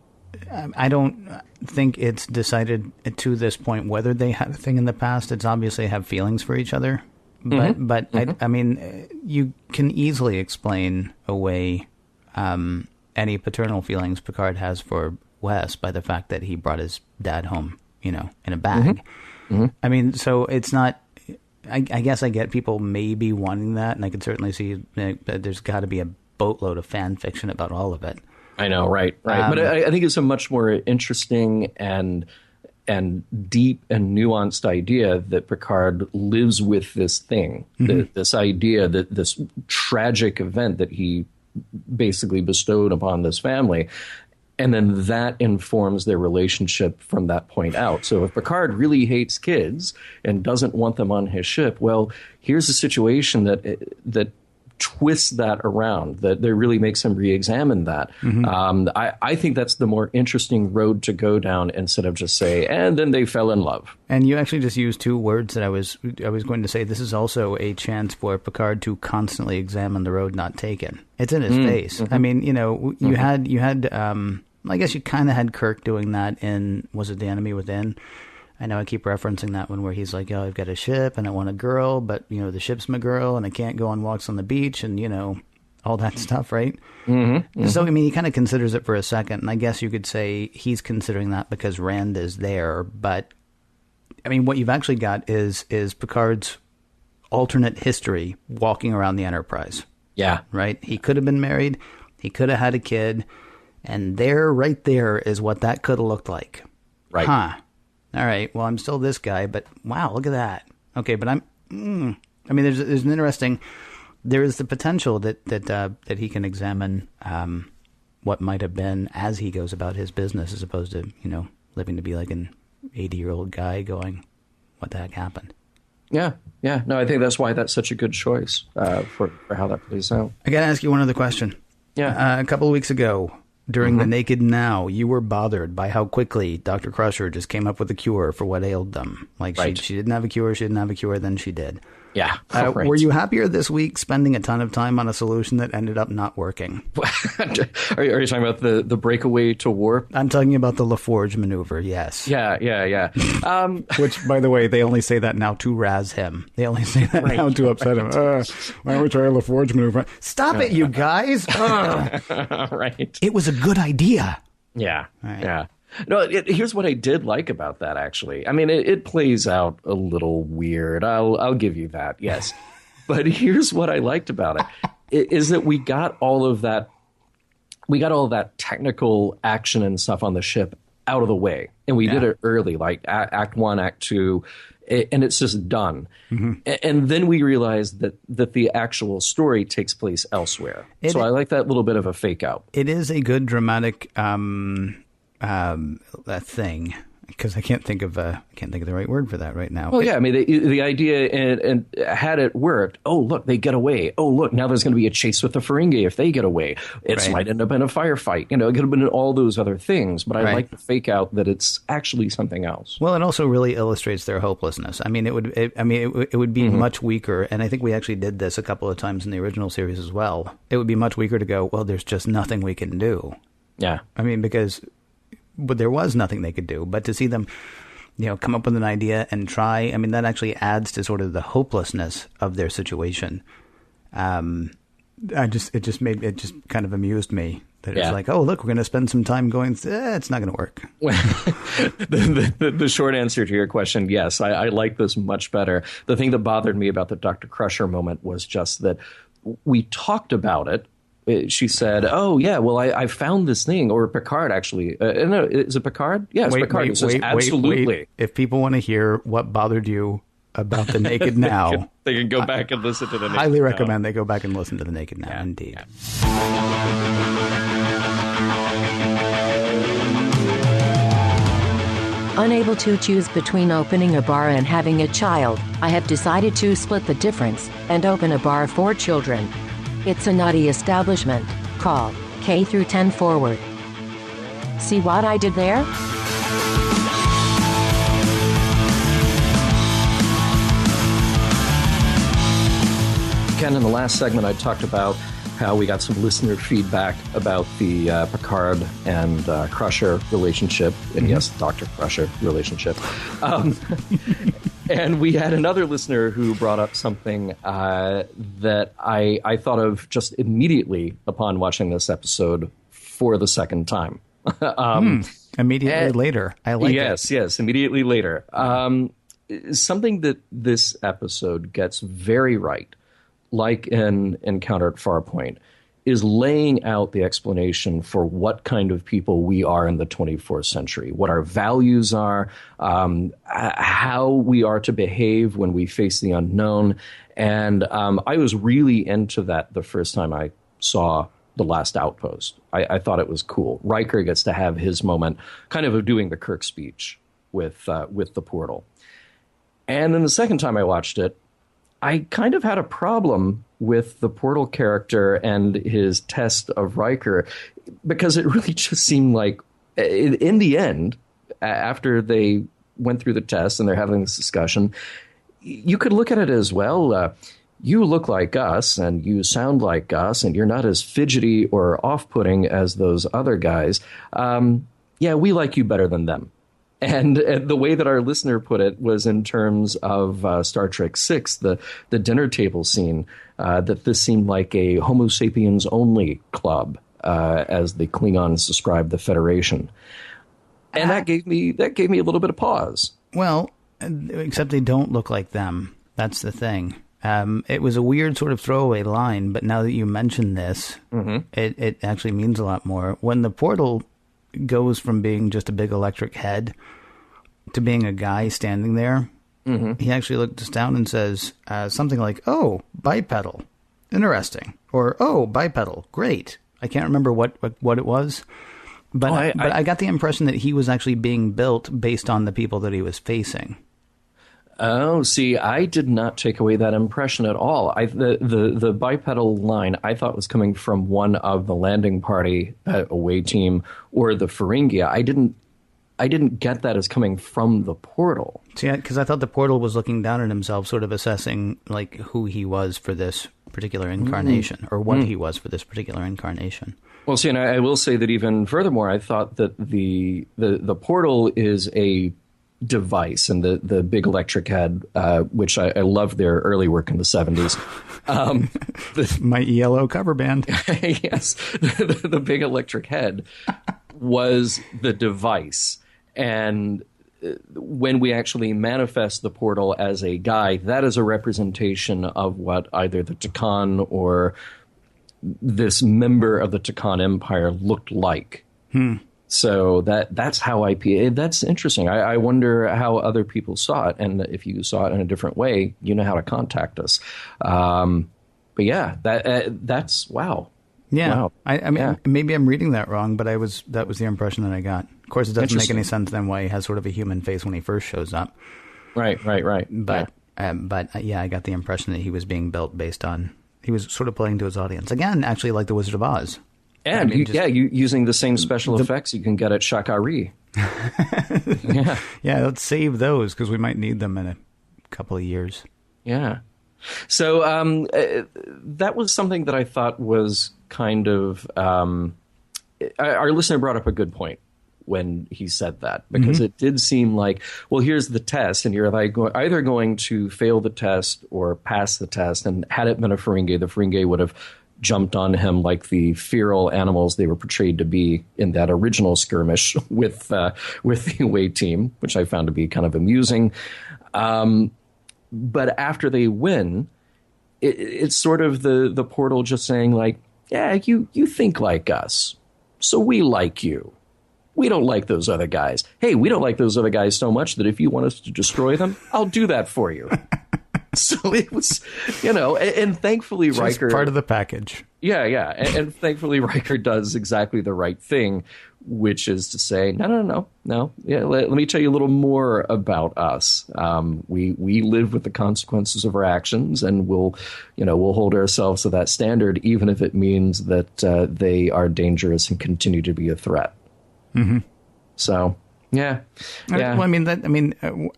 think it's decided to this point whether they had a thing in the past. It's obviously have feelings for each other, but I mean, you can easily explain away any paternal feelings Picard has for Wes by the fact that he brought his dad home, in a bag. I mean, so it's not. I guess I get people maybe wanting that, and I could certainly see that there's got to be a boatload of fan fiction about all of it. I know, right. But I think it's a much more interesting and deep and nuanced idea that Picard lives with this thing, this idea that this tragic event that he basically bestowed upon this family. And then that informs their relationship from that point out. So if Picard really hates kids and doesn't want them on his ship, well, here's a situation that twists that around, that really makes him re-examine that. I think that's the more interesting road to go down instead of just say, and then they fell in love. And you actually just used two words that I was going to say. This is also a chance for Picard to constantly examine the road not taken. It's in his face. I mean, you had I guess you kind of had Kirk doing that in, was it The Enemy Within? I know I keep referencing that one where he's like, oh, I've got a ship and I want a girl, but, the ship's my girl and I can't go on walks on the beach and, all that stuff, right? So, I mean, he kind of considers it for a second, and I guess you could say he's considering that because Rand is there, but, I mean, what you've actually got is Picard's alternate history walking around the Enterprise. Yeah. Right? He could have been married, he could have had a kid, and right there is what that could have looked like. Right. Huh. All right. Well, I'm still this guy, but wow, look at that. Okay, but I mean, there's an interesting. There is the potential that he can examine what might have been as he goes about his business, as opposed to living to be like an 80-year-old guy going, "What the heck happened?" Yeah. No, I think that's why that's such a good choice for how that plays out. I got to ask you one other question. Yeah. A couple of weeks ago, during the Naked Now, you were bothered by how quickly Dr. Crusher just came up with a cure for what ailed them. Like, she didn't have a cure, then she did. Yeah. Right. Were you happier this week spending a ton of time on a solution that ended up not working? Are you talking about the breakaway to warp? I'm talking about the LaForge maneuver, yes. Yeah. Which, by the way, they only say that now to razz him. They only say that now to upset him. Why don't we try a LaForge maneuver? Stop it, you guys! Right. It was a good idea. Yeah. Right. Yeah. No, here's what I did like about that, actually. I mean, it plays out a little weird. I'll give you that, yes. But here's what I liked about it, is that we got all of that technical action and stuff on the ship out of the way. And we did it early, like Act 1, Act 2, and it's just done. And then we realized that the actual story takes place elsewhere. So I like that little bit of a fake out. It is a good dramatic... that thing. I because I can't think of the right word for that right now. Well, yeah, I mean, the idea, and had it worked, oh, look, they get away. Oh, look, now there's going to be a chase with the Ferengi if they get away. It might end up in a firefight. It could have been all those other things, but I like to fake out that it's actually something else. Well, it also really illustrates their hopelessness. I mean, it would be much weaker, and I think we actually did this a couple of times in the original series as well. It would be much weaker to go, well, there's just nothing we can do. Yeah. I mean, because... But there was nothing they could do. But to see them, come up with an idea and try, I mean, that actually adds to sort of the hopelessness of their situation. It just kind of amused me that it's like, oh, look, we're going to spend some time going, it's not going to work. The short answer to your question, yes, I like this much better. The thing that bothered me about the Dr. Crusher moment was just that we talked about it. She said, oh, yeah, well, I found this thing. Or Picard, actually. No, is it Picard? Yes, Picard. Absolutely. If people want to hear what bothered you about The Naked Now... they can go back and listen to The Naked Now. Highly recommend they go back and listen to The Naked Now, indeed. Unable to choose between opening a bar and having a child, I have decided to split the difference and open a bar for children. It's a nutty establishment. Call K through 10 forward. See what I did there? Ken, in the last segment, I talked about how we got some listener feedback about the Picard and Crusher relationship, and yes, Dr. Crusher relationship. And we had another listener who brought up something that I thought of just immediately upon watching this episode for the second time. Immediately later. I like it. Yes, immediately later. Something that this episode gets very right, like in Encounter at Farpoint, is laying out the explanation for what kind of people we are in the 24th century, what our values are, how we are to behave when we face the unknown. And I was really into that the first time I saw The Last Outpost. I thought it was cool. Riker gets to have his moment kind of doing the Kirk speech with the portal. And then the second time I watched it, I kind of had a problem with the portal character and his test of Riker, because it really just seemed like, in the end, after they went through the test and they're having this discussion, you could look at it as, well, you look like us and you sound like us and you're not as fidgety or off-putting as those other guys. Yeah, we like you better than them. And the way that our listener put it was in terms of Star Trek VI, the dinner table scene, that this seemed like a Homo sapiens only club, as the Klingons described the Federation. And that gave me a little bit of pause. Well, except they don't look like them. That's the thing. It was a weird sort of throwaway line, but now that you mention this, it actually means a lot more. When the portal goes from being just a big electric head to being a guy standing there, he actually looks down and says something like, oh, bipedal, interesting, or oh, bipedal, great. I can't remember what it was, but I got the impression that he was actually being built based on the people that he was facing. Oh, see, I did not take away that impression at all. The bipedal line I thought was coming from one of the landing party away team or the Ferengi. I didn't get that as coming from the portal. See, because I thought the portal was looking down at himself, sort of assessing like who he was for this particular incarnation, or what he was for this particular incarnation. Well, see, and I will say that even furthermore, I thought that the portal is a device, and the big electric head, which I loved their early work in the 70s. My ELO cover band. Yes, the big electric head was the device. And when we actually manifest the portal as a guy, that is a representation of what either the Takan or this member of the Takan Empire looked like. So that's how that's interesting. I wonder how other people saw it, and if you saw it in a different way, you know how to contact us. But yeah, that's wow. Yeah. Wow. I mean, maybe I'm reading that wrong, but that was the impression that I got. Of course, it doesn't make any sense then why he has sort of a human face when he first shows up. Right. But I got the impression that he was being built based on, he was sort of playing to his audience. Again, actually like The Wizard of Oz. And you using the same special effects you can get at Shakari. Yeah, let's save those because we might need them in a couple of years. Yeah. So that was something that I thought was kind of... our listener brought up a good point when he said that, because it did seem like, well, here's the test, and you're like either going to fail the test or pass the test. And had it been a Ferengi, the Ferengi would have jumped on him like the feral animals they were portrayed to be in that original skirmish with the away team, which I found to be kind of amusing. But after they win, it's sort of the portal just saying like, yeah, you think like us, so we like you. We don't like those other guys. Hey, we don't like those other guys so much that if you want us to destroy them, I'll do that for you. So it was, and thankfully just Riker... part of the package. Yeah. And thankfully Riker does exactly the right thing, which is to say, no. Yeah, let me tell you a little more about us. We live with the consequences of our actions, and we'll hold ourselves to that standard, even if it means that they are dangerous and continue to be a threat. Mm-hmm. So, yeah. Well,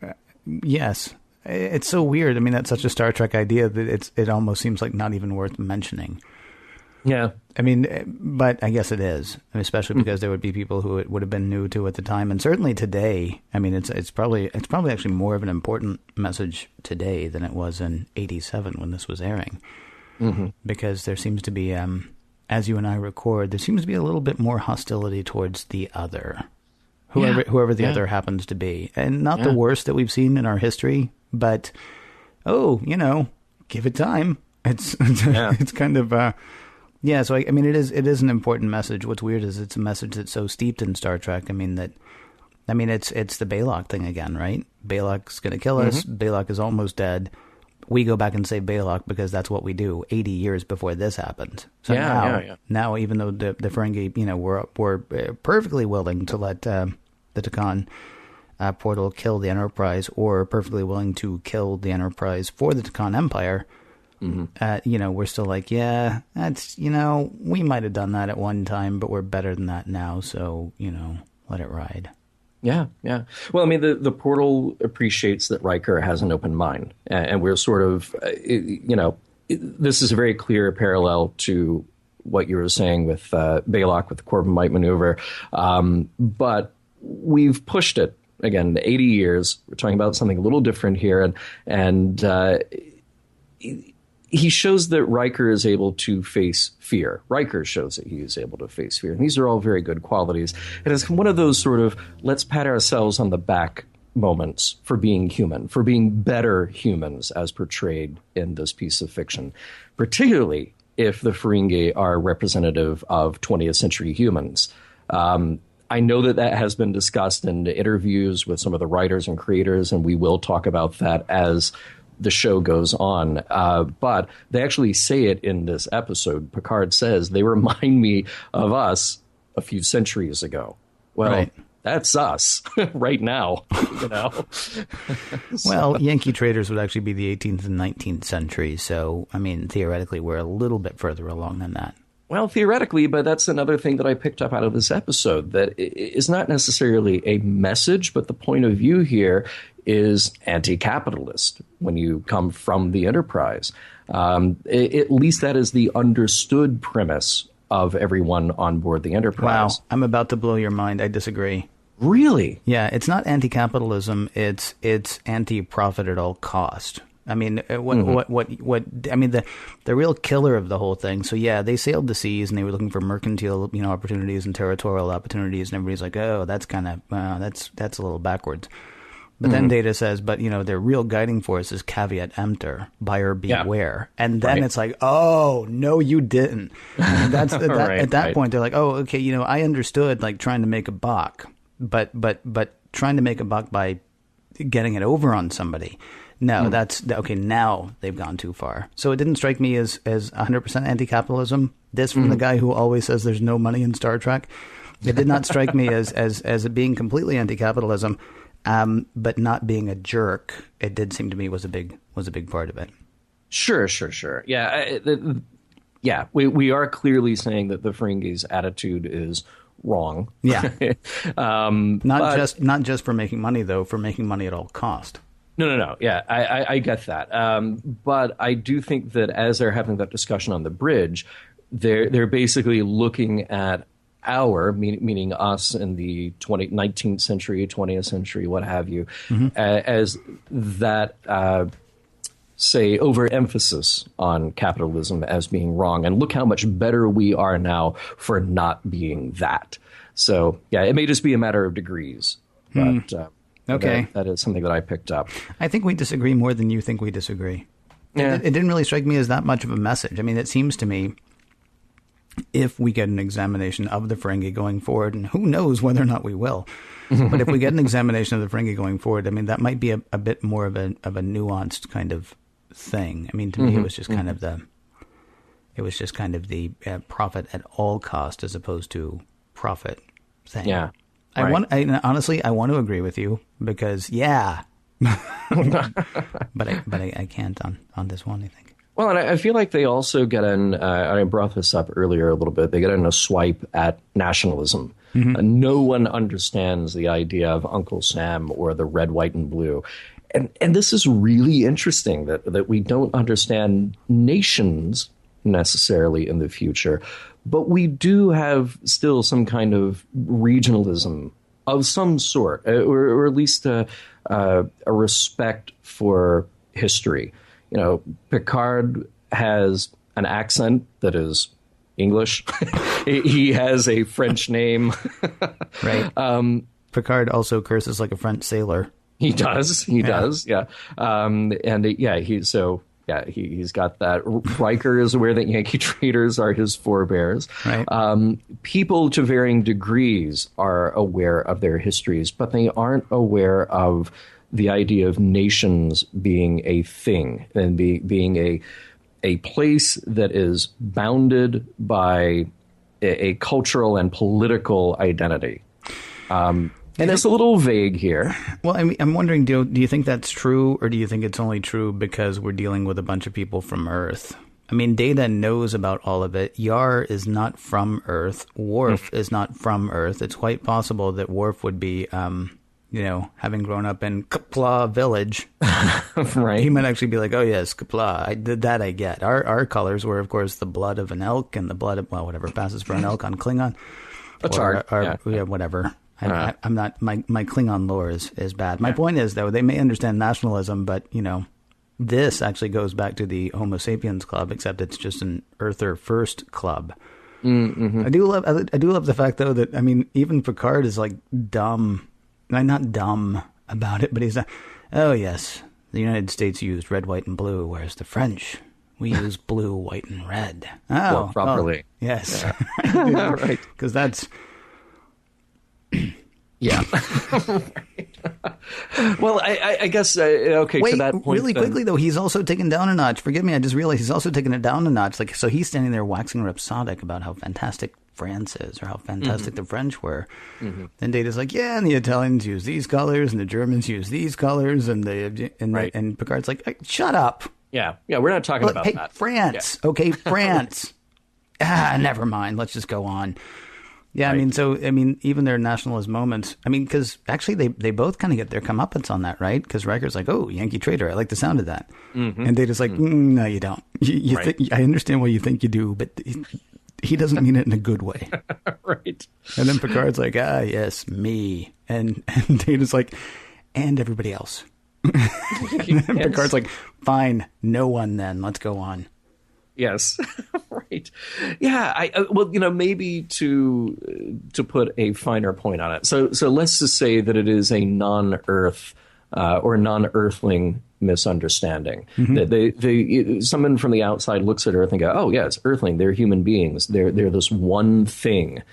yes. It's so weird. I mean, that's such a Star Trek idea that it almost seems like not even worth mentioning. Yeah. I mean, but I guess it is, especially because there would be people who it would have been new to at the time, and certainly today. I mean, it's probably actually more of an important message today than it was in '87 when this was airing, because there seems to be, as you and I record, there seems to be a little bit more hostility towards the other, whoever the other happens to be, and not the worst that we've seen in our history, but give it time. It's kind of. Yeah, so I mean, it is an important message. What's weird is it's a message that's so steeped in Star Trek. I mean, it's the Baylock thing again, right? Baylock's going to kill us. Baylock is almost dead. We go back and save Baylock because that's what we do 80 years before this happened. So now, even though the Ferengi, were perfectly willing to let the Takan portal kill the Enterprise, or perfectly willing to kill the Enterprise for the Takan Empire, we're still like, yeah, that's, we might have done that at one time, but we're better than that now. So, let it ride. Yeah. Well, I mean, the portal appreciates that Riker has an open mind, and we're sort of, this is a very clear parallel to what you were saying with Baylock with the Corbomite maneuver. But we've pushed it again, 80 years. We're talking about something a little different here. And he shows that Riker is able to face fear. Riker shows that he is able to face fear. And these are all very good qualities. And it's one of those sort of let's pat ourselves on the back moments for being human, for being better humans as portrayed in this piece of fiction, particularly if the Ferengi are representative of 20th century humans. I know that has been discussed in interviews with some of the writers and creators, and we will talk about that as the show goes on. But they actually say it in this episode. Picard says, they remind me of us a few centuries ago. Well, right. That's us right now, Well, Yankee traders would actually be the 18th and 19th century. So, I mean, theoretically, we're a little bit further along than that. Well, theoretically, but that's another thing that I picked up out of this episode, that is not necessarily a message, but the point of view here is anti-capitalist when you come from the Enterprise. At least that is the understood premise of everyone on board the Enterprise. Wow, I'm about to blow your mind. I disagree. Really? Yeah, it's not anti-capitalism. It's anti-profit at all cost. I mean, I mean, the real killer of the whole thing. So yeah, they sailed the seas and they were looking for mercantile, opportunities and territorial opportunities, and everybody's like, oh, that's kind of that's a little backwards. But then Data says, but their real guiding force is caveat emptor, buyer beware, and then it's like, oh no, you didn't. And that's at that point they're like, oh, okay, I understood like trying to make a buck, but trying to make a buck by getting it over on somebody. No, that's okay. Now they've gone too far. So it didn't strike me as 100% anti-capitalism. This from the guy who always says there's no money in Star Trek. It did not strike me as it being completely anti-capitalism, but not being a jerk. It did seem to me was a big part of it. Sure. Yeah. We are clearly saying that the Ferengi's attitude is wrong. Yeah. Not just for making money though, for making money at all cost. No. Yeah, I get that. But I do think that as they're having that discussion on the bridge, they're basically looking at meaning us in the 19th century, 20th century, what have you, as that, say, overemphasis on capitalism as being wrong. And look how much better we are now for not being that. So, yeah, it may just be a matter of degrees. But okay, that is something that I picked up. I think we disagree more than you think we disagree. Yeah. It didn't really strike me as that much of a message. I mean, it seems to me, if we get an examination of the Ferengi going forward, and who knows whether or not we will, but if we get an examination of the Ferengi going forward, I mean, that might be a bit more of a nuanced kind of thing. I mean, to me, it was just kind of the profit at all cost as opposed to profit thing. Yeah. Honestly, I want to agree with you because, but I can't on this one, I think. Well, and I feel like they also get I brought this up earlier a little bit, they get in a swipe at nationalism. No one understands the idea of Uncle Sam or the red, white, and blue. And this is really interesting that we don't understand nations necessarily in the future, but we do have still some kind of regionalism of some sort, or at least a respect for history. You know, Picard has an accent that is English. He has a French name. Right. Picard also curses like a French sailor. He does. Yeah. He's got that. Riker is aware that Yankee traders are his forebears. Right. People to varying degrees are aware of their histories, but they aren't aware of the idea of nations being a thing and being a place that is bounded by a cultural and political identity. And it's a little vague here. Well, I mean, I'm wondering, do you think that's true, or do you think it's only true because we're dealing with a bunch of people from Earth? I mean, Data knows about all of it. Yar is not from Earth. Worf is not from Earth. It's quite possible that Worf would be, having grown up in Kapla village, right? He might actually be like, oh, yes, Kapla. I get. Our colors were, of course, the blood of an elk and the blood of, whatever passes for an elk on Klingon. Whatever. I'm not. My Klingon lore is bad. My point is, though, they may understand nationalism, but this actually goes back to the Homo sapiens club, except it's just an Earther first club. I do love the fact, though, that even Picard is like dumb. Not dumb about it, but he's like, oh yes, the United States used red, white, and blue, whereas the French, we use blue, white, and red. Well, properly. Yes, yeah. Right, because that's. Yeah. Well, I guess, okay, wait, to that point. Really quickly, though, he's also taken down a notch. Forgive me, I just realized he's also taken it down a notch. Like, so he's standing there waxing rhapsodic about how fantastic France is, or how fantastic the French were. And Data's like, yeah, and the Italians use these colors, and the Germans use these colors, and and Picard's like, shut up. Yeah, we're not talking about that. France, okay, France. Never mind, let's just go on. Yeah, right. Even their nationalist moments, because actually they both kind of get their comeuppance on that, right? Because Riker's like, oh, Yankee traitor, I like the sound of that. And Data's like, no, you don't. You right. I understand what you think you do, but he doesn't mean it in a good way. Right. And then Picard's like, yes, me. And Data's like, and everybody else. And Picard's like, fine, no one then, let's go on. Yes, right. Yeah, maybe to put a finer point on it. So let's just say that it is a non-Earth or non-Earthling misunderstanding. That someone from the outside looks at Earth and go, "Oh, yeah, it's Earthling. They're human beings. They're this one thing."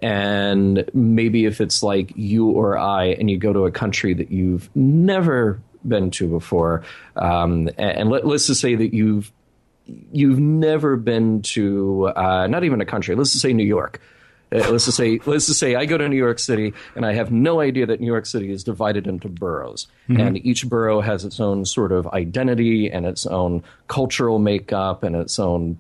And maybe if it's like you or I, and you go to a country that you've never been to before, and let's just say that you've never been to not even a country. Let's just say New York. Let's just say I go to New York City and I have no idea that New York City is divided into boroughs, and each borough has its own sort of identity and its own cultural makeup and its own,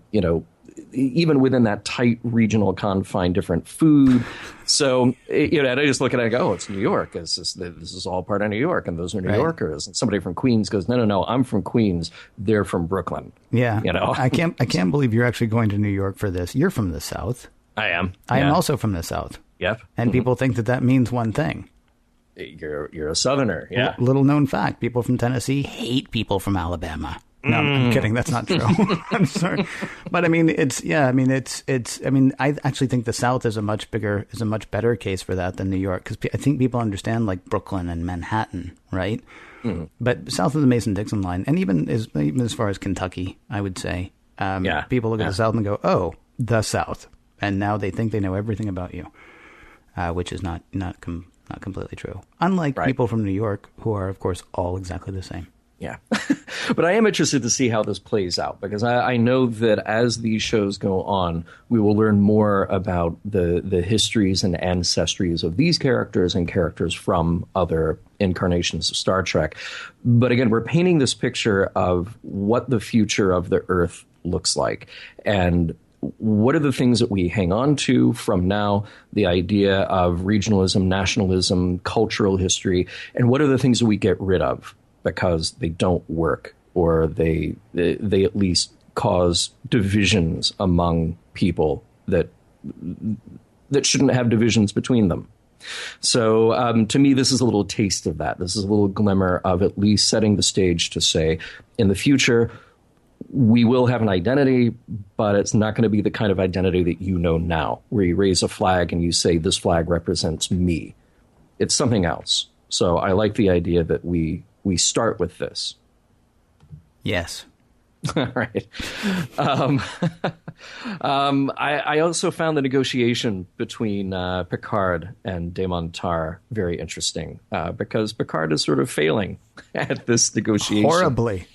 even within that tight regional confine, different food. So, and I just look at it and go, oh, it's New York. This is all part of New York, and those are New Yorkers. And somebody from Queens goes, no, I'm from Queens. They're from Brooklyn. Yeah. I can't believe you're actually going to New York for this. You're from the South. I am. I am also from the South. Yep. And people think that means one thing. You're a Southerner. Yeah. Little known fact: people from Tennessee hate people from Alabama. No, I'm kidding. That's not true. I'm sorry, but I mean, I actually think the South is a much better case for that than New York, because I think people understand like Brooklyn and Manhattan, right? But south of the Mason-Dixon line, and even as far as Kentucky, I would say, people look at the South and go, "Oh, the South." And now they think they know everything about you, which is not completely true. Unlike people from New York, who are, of course, all exactly the same. Yeah. But I am interested to see how this plays out, because I know that as these shows go on, we will learn more about the histories and ancestries of these characters and characters from other incarnations of Star Trek. But again, we're painting this picture of what the future of the Earth looks like. And what are the things that we hang on to from now, the idea of regionalism, nationalism, cultural history, and what are the things that we get rid of because they don't work, or they at least cause divisions among people that shouldn't have divisions between them. So to me, this is a little taste of that. This is a little glimmer of at least setting the stage to say, in the future, we will have an identity, but it's not going to be the kind of identity that you know now, where you raise a flag and you say, this flag represents me. It's something else. So I like the idea that we start with this. Yes. All right. I also found the negotiation between Picard and Damon Tar very interesting, because Picard is sort of failing at this negotiation. Horribly.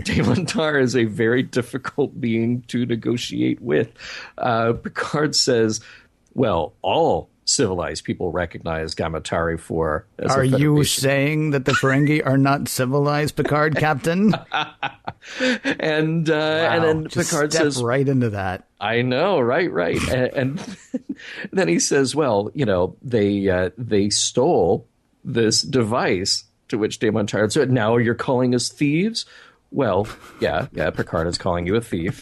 Damon Tar is a very difficult being to negotiate with. Picard says, well, all civilized people recognize Gamatari 4 as Are you saying that the Ferengi are not civilized, Picard, Captain? And then just Picard step says right into that. I know, right. and then he says, well, they stole this device, to which Damon Tar said, now you're calling us thieves? Well, yeah, Picard is calling you a thief.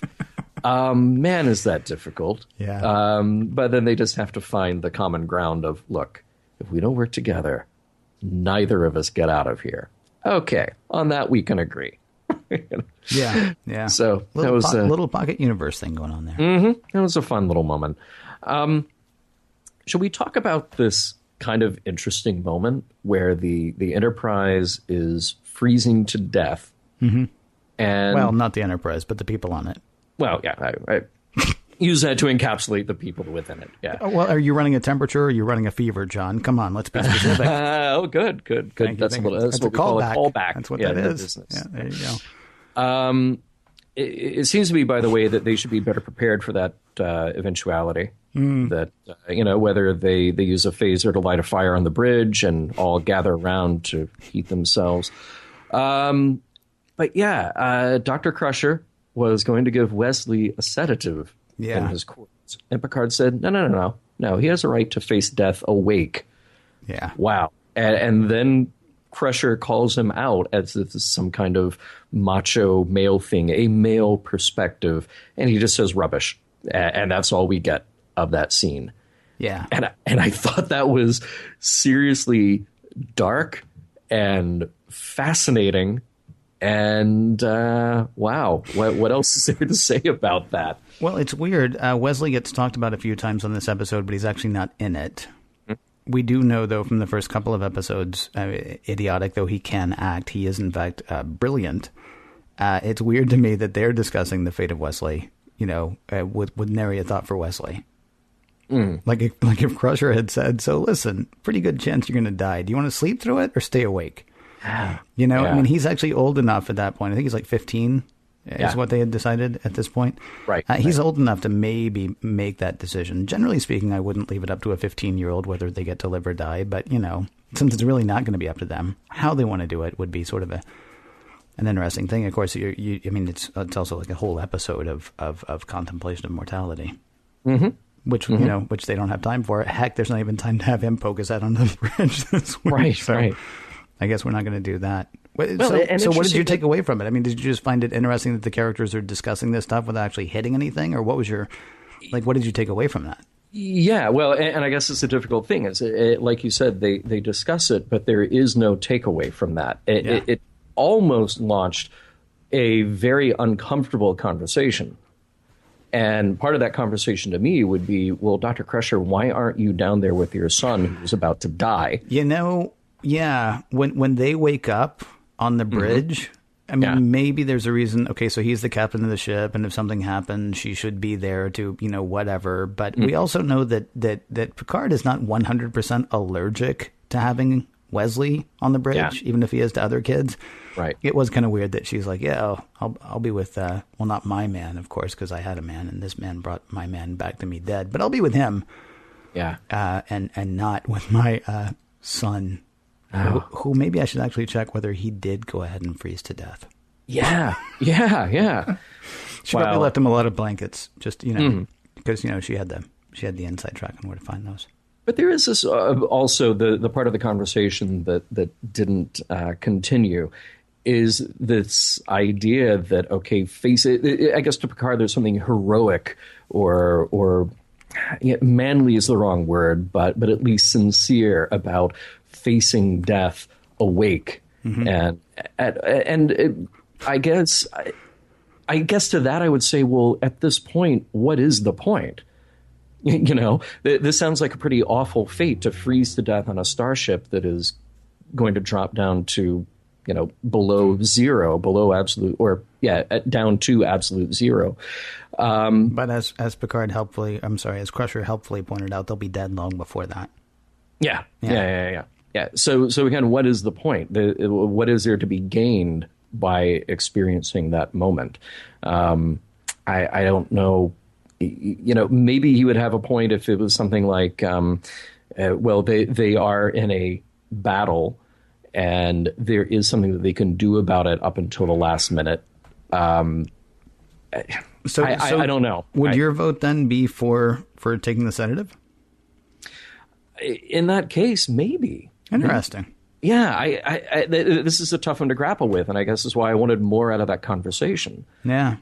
Man, is that difficult. Yeah. But then they just have to find the common ground of, look, if we don't work together, neither of us get out of here. Okay, on that we can agree. Yeah. So that was a little pocket universe thing going on there. Mm-hmm. That was a fun little moment. Should we talk about this kind of interesting moment where the Enterprise is freezing to death? Mm-hmm. And well, not the Enterprise, but the people on it. Well, yeah, I use that to encapsulate the people within it. Yeah. Well, are you running a temperature, or are you running a fever, John? Come on, let's be specific. Oh, good. That's what we call a callback. That's what that is. Yeah, there you go. It seems to me, by the way, that they should be better prepared for that eventuality. That whether they use a phaser to light a fire on the bridge and all gather around to heat themselves. But yeah, Dr. Crusher was going to give Wesley a sedative in his quarters. And Picard said, no, he has a right to face death awake. Yeah. Wow. And then Crusher calls him out as if this is some kind of macho male thing, a male perspective. And he just says rubbish. And that's all we get of that scene. Yeah. And I thought that was seriously dark and fascinating. And wow, what else is there to say about that? Well, it's weird. Wesley gets talked about a few times on this episode, but he's actually not in it. We do know, though, from the first couple of episodes, idiotic though he can act, he is in fact brilliant. It's weird to me that they're discussing the fate of Wesley, with nary a thought for Wesley. Like if Crusher had said, so listen, pretty good chance you're going to die. Do you want to sleep through it or stay awake? You know, Yeah. I mean, he's actually old enough at that point. I think he's like 15 is what they had decided at this point. Right. He's old enough to maybe make that decision. Generally speaking, I wouldn't leave it up to a 15-year-old whether they get to live or die. But, you know, since it's really not going to be up to them, how they want to do it would be sort of an interesting thing. Of course, I mean, it's also like a whole episode of contemplation of mortality, which you know, which they don't have time for. Heck, there's not even time to have him poke his head on the bridge this week. Right, so right. I guess we're not going to do that. and So what did you interesting take away from it? I mean, did you just find it interesting that the characters are discussing this stuff without actually hitting anything, or what was your what did you take away from that? Yeah, well, and I guess it's a difficult thing. Like you said, they discuss it, but there is no takeaway from that. It almost launched a very uncomfortable conversation. And part of that conversation to me would be, well, Dr. Crusher, why aren't you down there with your son who's about to die? You know, yeah, when they wake up on the bridge, I mean, maybe there's a reason. Okay, so he's the captain of the ship, and if something happens, she should be there to, you know, whatever. But we also know that Picard is not 100% allergic to having Wesley on the bridge, even if he is to other kids. Right. It was kind of weird that she's like, yeah, I'll be with, well, not my man, of course, because I had a man, and this man brought my man back to me dead. But I'll be with him. Yeah. And not with my son. Who maybe I should actually check whether he did go ahead and freeze to death. Yeah. She probably left him a lot of blankets, just, you know, because, you know, she had the inside track on where to find those. But there is this also the part of the conversation that didn't continue is this idea that, okay, face it. I guess to Picard, there's something heroic or manly is the wrong word, but at least sincere about facing death awake. And I guess to that I would say, well, at this point, what is the point? You know, this sounds like a pretty awful fate, to freeze to death on a starship that is going to drop down to, you know, below zero, below absolute, or down to absolute zero. But as Picard as Crusher helpfully pointed out, they'll be dead long before that. Yeah. So again, what is the point? What is there to be gained by experiencing that moment? I don't know. You know, maybe he would have a point if it was something like, well, they are in a battle and there is something that they can do about it up until the last minute. So I don't know. Would your vote then be for taking the sedative? In that case, maybe. Interesting. Yeah, this is a tough one to grapple with, and I guess that's why I wanted more out of that conversation. Yeah.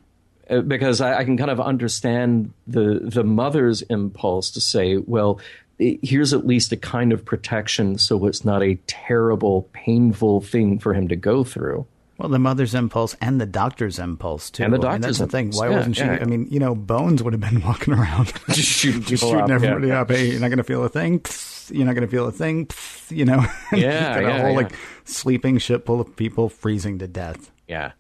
Because I can kind of understand the mother's impulse to say, well, here's at least a kind of protection so it's not a terrible, painful thing for him to go through. Well, the mother's impulse and the doctor's impulse, too. And the doctor's I mean, that's the thing. Why impulse. wasn't she? Yeah. I mean, you know, Bones would have been walking around Just shooting everybody up. Hey, you're not going to feel a thing. Psst, you're not going to feel a thing. Psst, you know? A whole like sleeping ship full of people freezing to death. Yeah.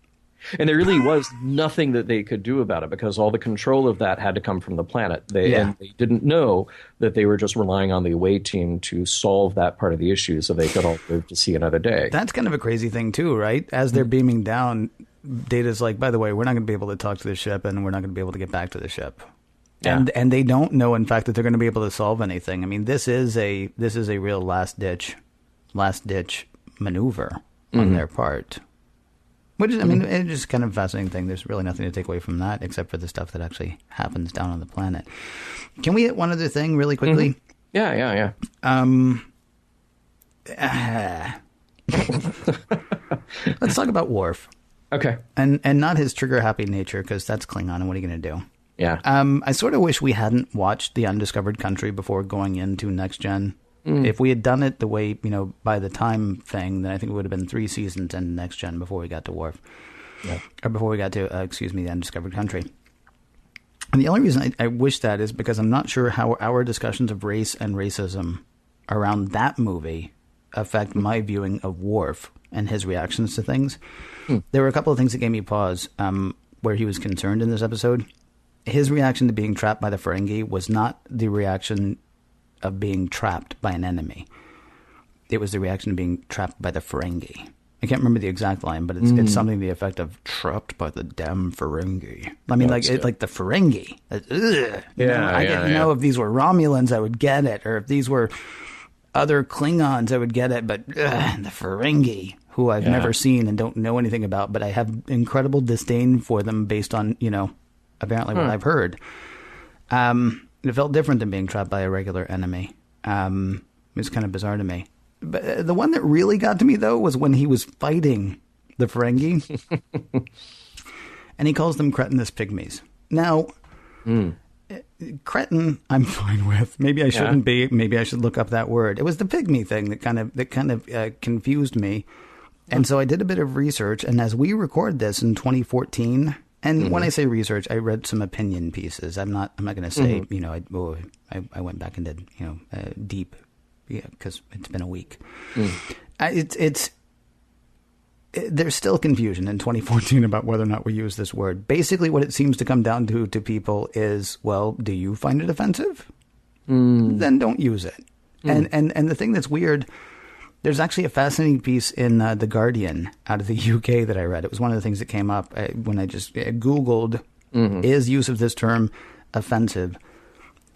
And there really was nothing that they could do about it because all the control of that had to come from the planet. And they didn't know that they were just relying on the away team to solve that part of the issue so they could all live to see another day. That's kind of a crazy thing, too, right? As they're beaming down, Data's like, by the way, we're not going to be able to talk to the ship and we're not going to be able to get back to the ship. Yeah. And they don't know, in fact, that they're going to be able to solve anything. I mean, this is a real last ditch maneuver on their part. Which is, I mean, it's just kind of a fascinating thing. There's really nothing to take away from that except for the stuff that actually happens down on the planet. Can we hit one other thing really quickly? Yeah. Let's talk about Worf. Okay. And not his trigger-happy nature, because that's Klingon, and what are you going to do? Yeah. I sort of wish we hadn't watched The Undiscovered Country before going into Next Gen. If we had done it the way, you know, by the time thing, then I think it would have been 3 seasons in Next Gen before we got to Worf. Yeah. Or before we got to, The Undiscovered Country. And the only reason I wish that is because I'm not sure how our discussions of race and racism around that movie affect my viewing of Worf and his reactions to things. There were a couple of things that gave me pause where he was concerned in this episode. His reaction to being trapped by the Ferengi was not the reaction of being trapped by an enemy. It was the reaction of being trapped by the Ferengi. I can't remember the exact line, but it's something to the effect of "trapped by the damn Ferengi." I mean, like the Ferengi. If these were Romulans, I would get it, or if these were other Klingons, I would get it. But the Ferengi, who I've never seen and don't know anything about, but I have incredible disdain for them based on apparently what I've heard. It felt different than being trapped by a regular enemy. It was kind of bizarre to me. But the one that really got to me, though, was when he was fighting the Ferengi. And he calls them cretinous pygmies. Now, cretin, I'm fine with. Maybe I shouldn't be. Maybe I should look up that word. It was the pygmy thing that kind of confused me. And so I did a bit of research. And as we record this in 2014, and when I say research, I read some opinion pieces. I'm not going to say, I went back and did, deep. Yeah, because it's been a week. There's still confusion in 2014 about whether or not we use this word. Basically, what it seems to come down to people is, well, do you find it offensive? Then don't use it. And the thing that's weird, there's actually a fascinating piece in The Guardian out of the UK that I read. It was one of the things that came up when I just Googled, is use of this term offensive?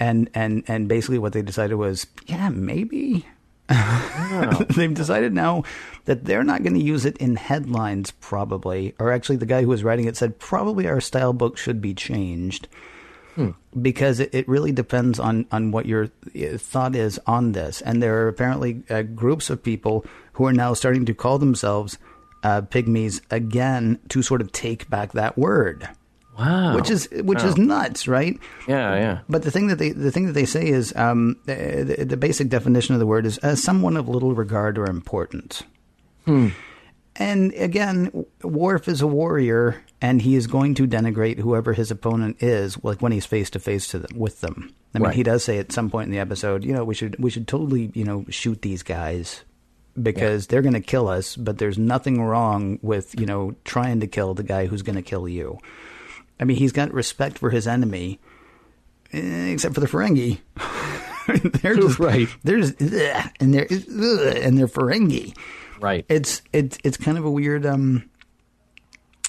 And basically what they decided was, maybe. Wow. They've decided now that they're not going to use it in headlines, probably. Or actually, the guy who was writing it said, probably our style book should be changed. Because it really depends on what your thought is on this. And there are apparently groups of people who are now starting to call themselves pygmies again to sort of take back that word. Wow. Which is nuts, right? Yeah. But the thing that they say is the basic definition of the word is someone of little regard or importance. And again, Worf is a warrior, and he is going to denigrate whoever his opponent is, like when he's face to face with them. I mean, he does say at some point in the episode, we should totally shoot these guys because they're going to kill us. But there's nothing wrong with trying to kill the guy who's going to kill you. I mean, he's got respect for his enemy, except for the Ferengi. They're just and they're Ferengi. Right. It's kind of a weird,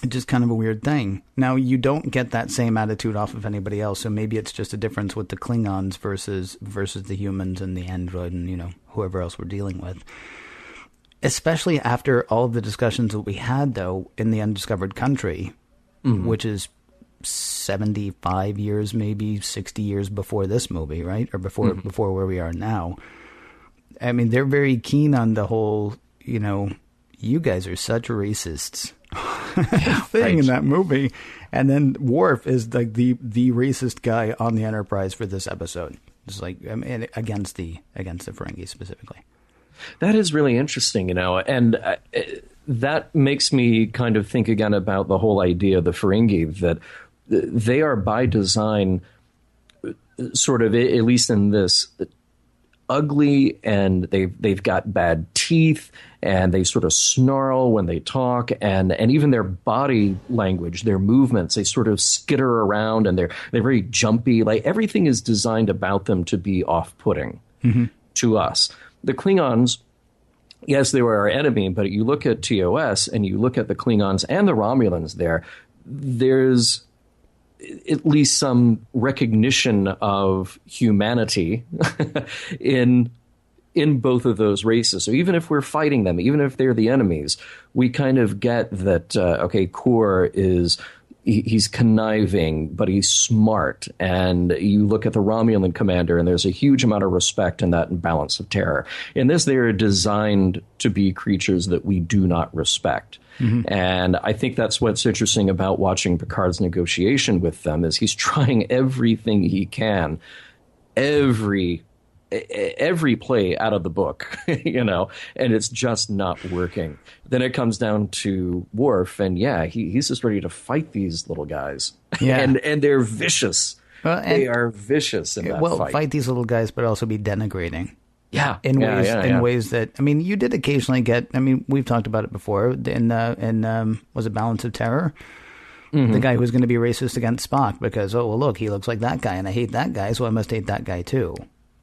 just kind of a weird thing. Now, you don't get that same attitude off of anybody else, so maybe it's just a difference with the Klingons versus the humans and the android and whoever else we're dealing with. Especially after all of the discussions that we had, though, in the Undiscovered Country, which is 75 years, maybe 60 years before this movie, right? Or before where we are now. I mean, they're very keen on the whole, you guys are such racists thing in that movie. And then Worf is like the racist guy on the Enterprise for this episode. It's like, against the Ferengi specifically. That is really interesting, and that makes me kind of think again about the whole idea of the Ferengi, that they are by design sort of, at least in this, ugly, and they've got bad teeth, and they sort of snarl when they talk, and even their body language, their movements, they sort of skitter around, and they're very jumpy. Like, everything is designed about them to be off-putting to us. The Klingons, yes, they were our enemy, but you look at TOS and you look at the Klingons and the Romulans there's at least some recognition of humanity in both of those races. So even if we're fighting them, even if they're the enemies, we kind of get that, Kor he's conniving, but he's smart. And you look at the Romulan commander, and there's a huge amount of respect in that balance of terror. In this, they are designed to be creatures that we do not respect. And I think that's what's interesting about watching Picard's negotiation with them, is he's trying everything he can, every play out of the book, and it's just not working. Then it comes down to Worf, and he's just ready to fight these little guys. Yeah. and they're vicious. They are vicious in that fight. Fight these little guys, but also be denigrating. Yeah. In ways that, I mean, you did occasionally get, I mean, we've talked about it before, was it Balance of Terror? The guy who was going to be racist against Spock because, look, he looks like that guy, and I hate that guy, so I must hate that guy too.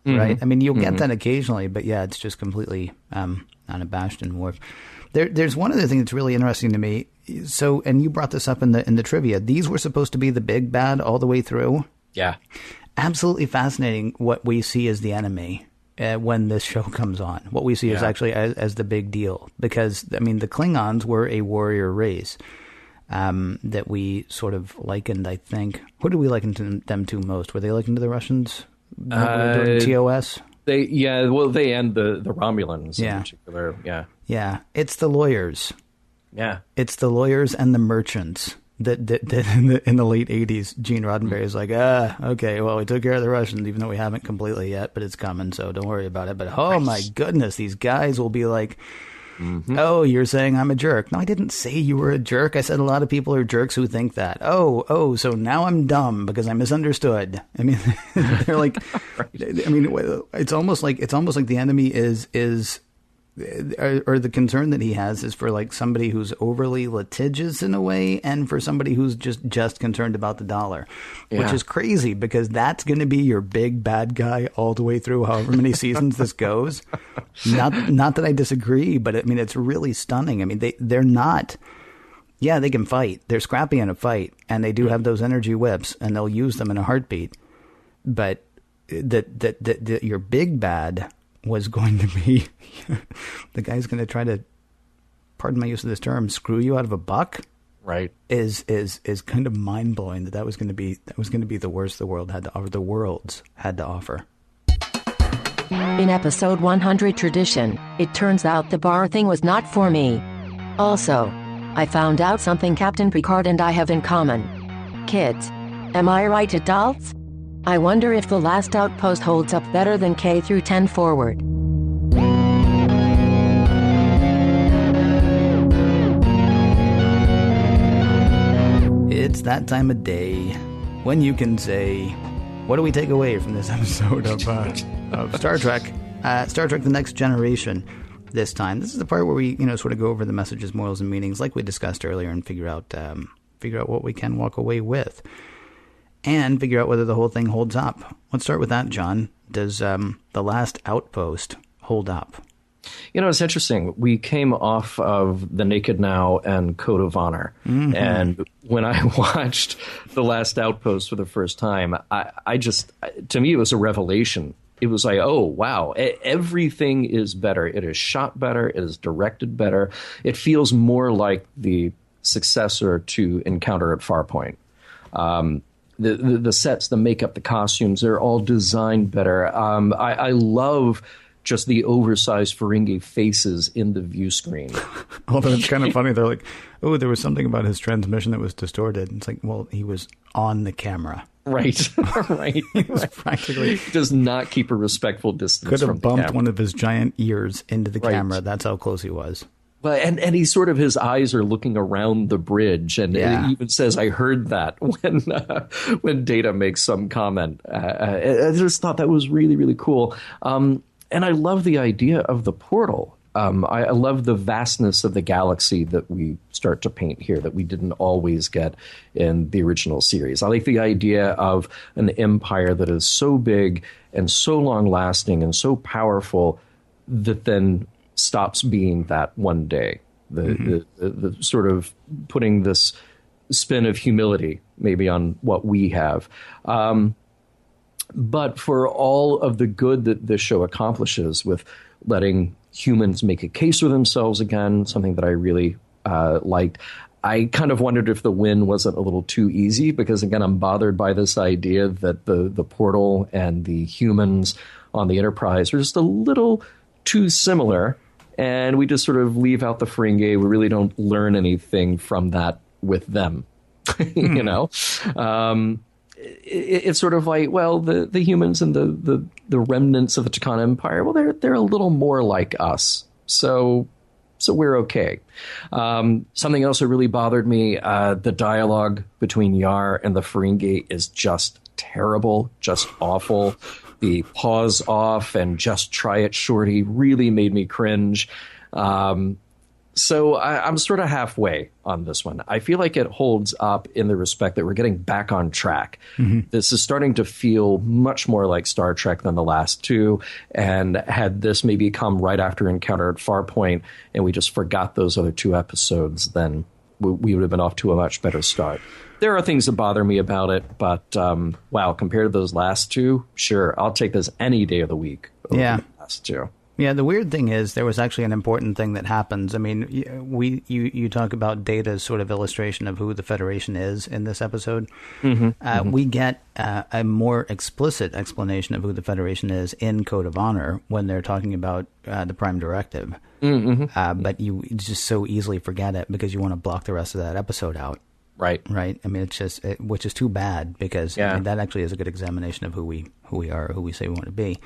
right? I mean, you'll get that occasionally, but yeah, it's just completely unabashed and Worf. There's one other thing that's really interesting to me. So, and you brought this up in the trivia. These were supposed to be the big bad all the way through. Yeah. Absolutely fascinating what we see as the enemy when this show comes on. What we see is actually as the big deal. Because, I mean, the Klingons were a warrior race that we sort of likened, I think. What did we liken them to most? Were they likened to the Russians during TOS? They and the Romulans in particular. Yeah. Yeah. It's the lawyers. Yeah. It's the lawyers and the merchants. That in the late 80s, Gene Roddenberry is like, okay, well, we took care of the Russians, even though we haven't completely yet, but it's coming, so don't worry about it. But oh my goodness, these guys will be like, oh, you're saying I'm a jerk. No, I didn't say you were a jerk. I said a lot of people are jerks who think that. Oh, so now I'm dumb because I misunderstood. I mean, they're like, I mean, it's almost like the enemy is or the concern that he has is for like somebody who's overly litigious in a way, and for somebody who's just concerned about the dollar, which is crazy because that's going to be your big bad guy all the way through, however many seasons this goes. Not that I disagree, but I mean, it's really stunning. I mean, they're not. Yeah, they can fight. They're scrappy in a fight, and they do have those energy whips, and they'll use them in a heartbeat. But that your big bad was going to be the guy's going to try to, pardon my use of this term, screw you out of a buck. Right. Is kind of mind blowing that was going to be the worst the world had to offer. The worlds had to offer. In episode 100 Tradition, it turns out the bar thing was not for me. Also, I found out something Captain Picard and I have in common. Kids. Am I right, adults? I wonder if The Last Outpost holds up better than K through 10 forward. It's that time of day when you can say, what do we take away from this episode of Star Trek? Star Trek The Next Generation this time. This is the part where we, sort of go over the messages, morals, and meanings like we discussed earlier and figure out what we can walk away with. And figure out whether the whole thing holds up. Let's start with that, John. Does The Last Outpost hold up? It's interesting. We came off of The Naked Now and Code of Honor. Mm-hmm. And when I watched The Last Outpost for the first time, I just, to me, it was a revelation. It was like, oh, wow, everything is better. It is shot better. It is directed better. It feels more like the successor to Encounter at Farpoint. The sets, the makeup, the costumes, they're all designed better. I love just the oversized Ferengi faces in the view screen. Although it's kind of funny. They're like, oh, there was something about his transmission that was distorted. It's like, well, he was on the camera. Right, right. He was practically... does not keep a respectful distance could from have the bumped camera. One of his giant ears into the camera. That's how close he was. But and he's sort of, his eyes are looking around the bridge, and it even says, "I heard that" when Data makes some comment. I just thought that was really, really cool, and I love the idea of the portal. I love the vastness of the galaxy that we start to paint here that we didn't always get in the original series. I like the idea of an empire that is so big and so long-lasting and so powerful that then stops being that one day. The sort of putting this spin of humility maybe on what we have. But for all of the good that this show accomplishes with letting humans make a case for themselves again, something that I really liked, I kind of wondered if the win wasn't a little too easy, because again, I'm bothered by this idea that the portal and the humans on the Enterprise are just a little too similar. And we just sort of leave out the Ferengi. We really don't learn anything from that with them, It's sort of like, well, the humans and the remnants of the Takana Empire, well, they're a little more like us, so we're okay. Something else that really bothered me: the dialogue between Yar and the Ferengi is just terrible, just awful. The pause off and just try it, shorty, really made me cringe. So I'm sort of halfway on this one. I feel like it holds up in the respect that we're getting back on track. This is starting to feel much more like Star Trek than the last two. And had this maybe come right after Encounter at Farpoint and we just forgot those other 2 episodes, then we would have been off to a much better start. There are things that bother me about it, but wow, compared to those last 2, sure, I'll take this any day of the week over the last 2. Yeah, the weird thing is there was actually an important thing that happens. I mean, you talk about Data's sort of illustration of who the Federation is in this episode. We get a more explicit explanation of who the Federation is in Code of Honor when they're talking about the Prime Directive. But you just so easily forget it because you want to block the rest of that episode out. Right. I mean, it's just, which is too bad because I mean, that actually is a good examination of who we are, who we say we want to be.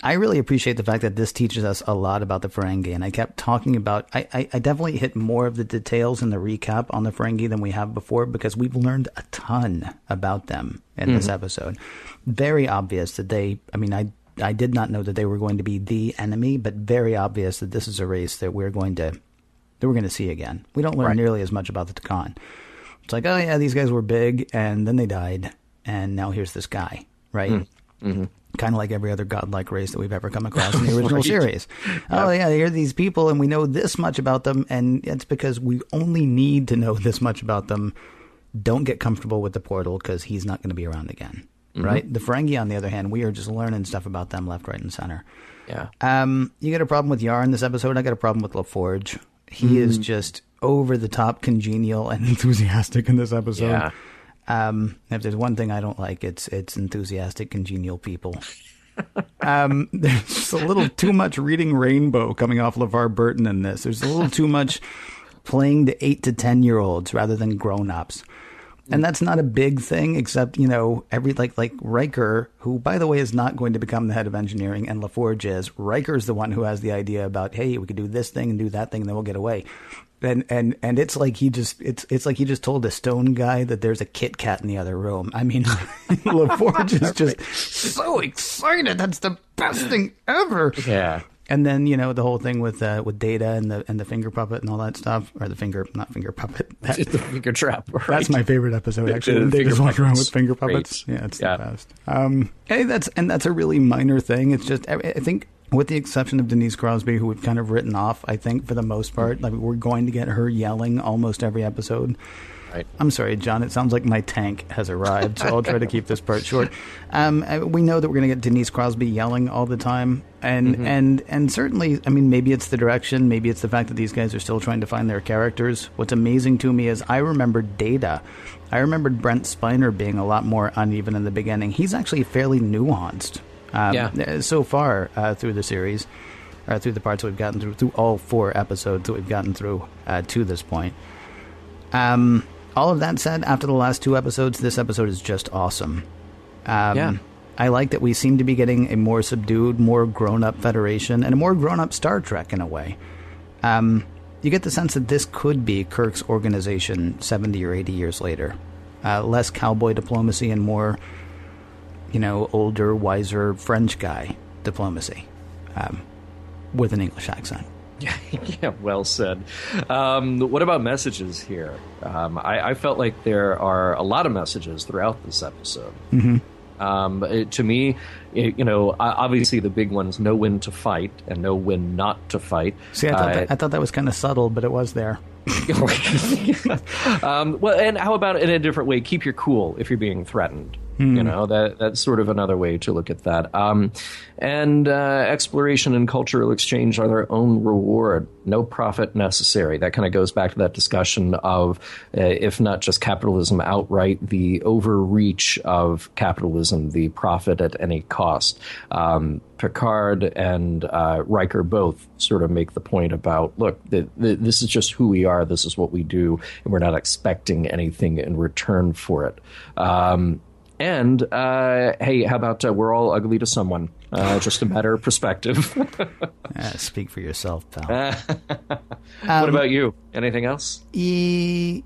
I really appreciate the fact that this teaches us a lot about the Ferengi, and I kept talking about, I definitely hit more of the details in the recap on the Ferengi than we have before because we've learned a ton about them in this episode. Very obvious that I did not know that they were going to be the enemy, but very obvious that this is a race that we're going to see again. We don't learn nearly as much about the Takan. It's like, oh yeah, these guys were big, and then they died, and now here's this guy, right? Kind of like every other godlike race that we've ever come across in the original series. Oh, yeah, they're these people, and we know this much about them, and it's because we only need to know this much about them. Don't get comfortable with the portal, because he's not going to be around again, right? The Ferengi, on the other hand, we are just learning stuff about them left, right, and center. Yeah. You got a problem with Yar in this episode. I got a problem with LaForge. He is just over-the-top congenial and enthusiastic in this episode. Yeah. If there's one thing I don't like, it's enthusiastic, congenial people. There's just a little too much reading Rainbow coming off LeVar Burton in this. There's a little too much playing to 8 to 10-year-olds rather than grown-ups. And that's not a big thing, except, every like Riker, who, by the way, is not going to become the head of engineering, and LaForge is. Riker's the one who has the idea about, hey, we could do this thing and do that thing, and then we'll get away. And it's like it's like he just told a stone guy that there's a Kit Kat in the other room. I mean, LaForge is just so excited. That's the best thing ever. Yeah. And then the whole thing with Data and the finger puppet and all that stuff, or not finger puppet. It's the finger trap. Right? That's my favorite episode actually. When Data's walking around with finger puppets. Great. Yeah, it's the best. Hey, that's a really minor thing. It's just I think, with the exception of Denise Crosby, who we've kind of written off, I think for the most part, like we're going to get her yelling almost every episode. Right. I'm sorry, John. It sounds like my tank has arrived, so I'll try to keep this part short. We know that we're going to get Denise Crosby yelling all the time, and certainly, I mean, maybe it's the direction, maybe it's the fact that these guys are still trying to find their characters. What's amazing to me is I remembered Data. I remembered Brent Spiner being a lot more uneven in the beginning. He's actually fairly nuanced so far through the series, through the parts we've gotten through all 4 episodes that we've gotten through to this point. All of that said, after the last 2 episodes, this episode is just awesome. I like that we seem to be getting a more subdued, more grown-up Federation, and a more grown-up Star Trek in a way. You get the sense that this could be Kirk's organization 70 or 80 years later. Less cowboy diplomacy and more, older, wiser French guy diplomacy with an English accent. Yeah, well said. What about messages here? I felt like there are a lot of messages throughout this episode. To me, obviously the big ones: know when to fight and know when not to fight. See, I thought that was kind of subtle, but it was there. Well, and how about in a different way? Keep your cool if you're being threatened. That's sort of another way to look at that. And exploration and cultural exchange are their own reward. No profit necessary. That kind of goes back to that discussion of, if not just capitalism outright, the overreach of capitalism, the profit at any cost. Picard and Riker both sort of make the point about, look, this is just who we are. This is what we do, and we're not expecting anything in return for it. And hey, how about we're all ugly to someone? Just a matter of perspective. Speak for yourself, pal. What about you? Anything else? I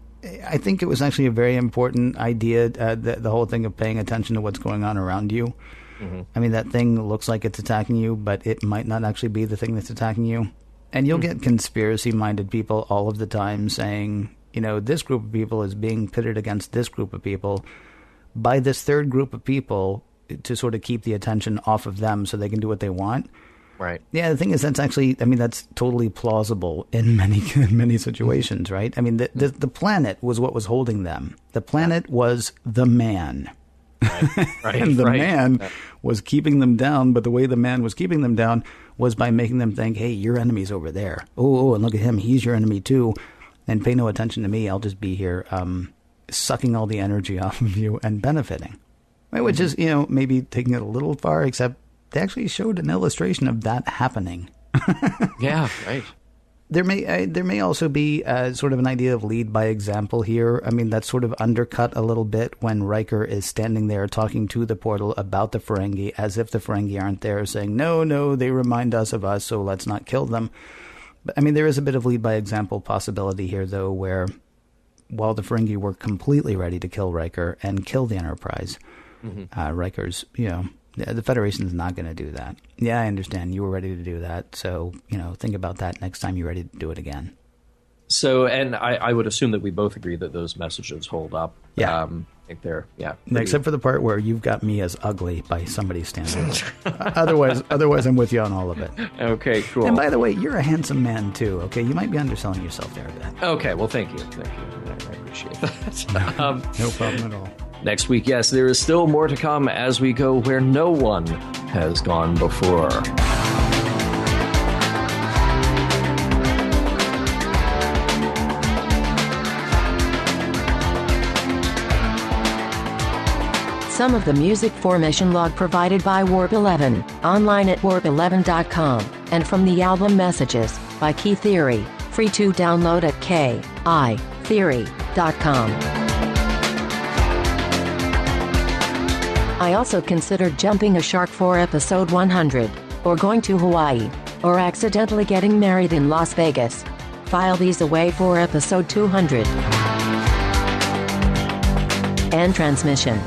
think it was actually a very important idea, the whole thing of paying attention to what's going on around you. I mean, that thing looks like it's attacking you, but it might not actually be the thing that's attacking you. And you'll get conspiracy-minded people all of the time saying, this group of people is being pitted against this group of people by this third group of people to sort of keep the attention off of them so they can do what they want. Right. Yeah, the thing is, that's totally plausible in many situations, right? I mean, the planet was what was holding them. The planet was the man. Right. And the man was keeping them down, but the way the man was keeping them down was by making them think, hey, your enemy's over there. Oh, and look at him. He's your enemy too. And pay no attention to me. I'll just be here sucking all the energy off of you and benefiting. Right? Which is, maybe taking it a little far, except they actually showed an illustration of that happening. Yeah, right. There may also be sort of an idea of lead by example here. I mean, that's sort of undercut a little bit when Riker is standing there talking to the portal about the Ferengi, as if the Ferengi aren't there, saying, no, they remind us of us, so let's not kill them. But, I mean, there is a bit of lead by example possibility here, though, where while the Ferengi were completely ready to kill Riker and kill the Enterprise, Riker's, the Federation's not going to do that. Yeah, I understand. You were ready to do that. So, think about that next time you're ready to do it again. So, and I would assume that we both agree that those messages hold up. Yeah. I think they're, Except for the part where you've got me as ugly by somebody's standards. Otherwise, I'm with you on all of it. Okay, cool. And by the way, you're a handsome man, too, okay? You might be underselling yourself there a bit. Okay, well, thank you. I appreciate that. No problem at all. Next week, yes, there is still more to come as we go where no one has gone before. Some of the music for Mission Log provided by Warp 11, online at warp11.com, and from the album Messages by Key Theory, free to download at kitheory.com. I also considered jumping a shark for episode 100, or going to Hawaii, or accidentally getting married in Las Vegas. File these away for episode 200. End transmission.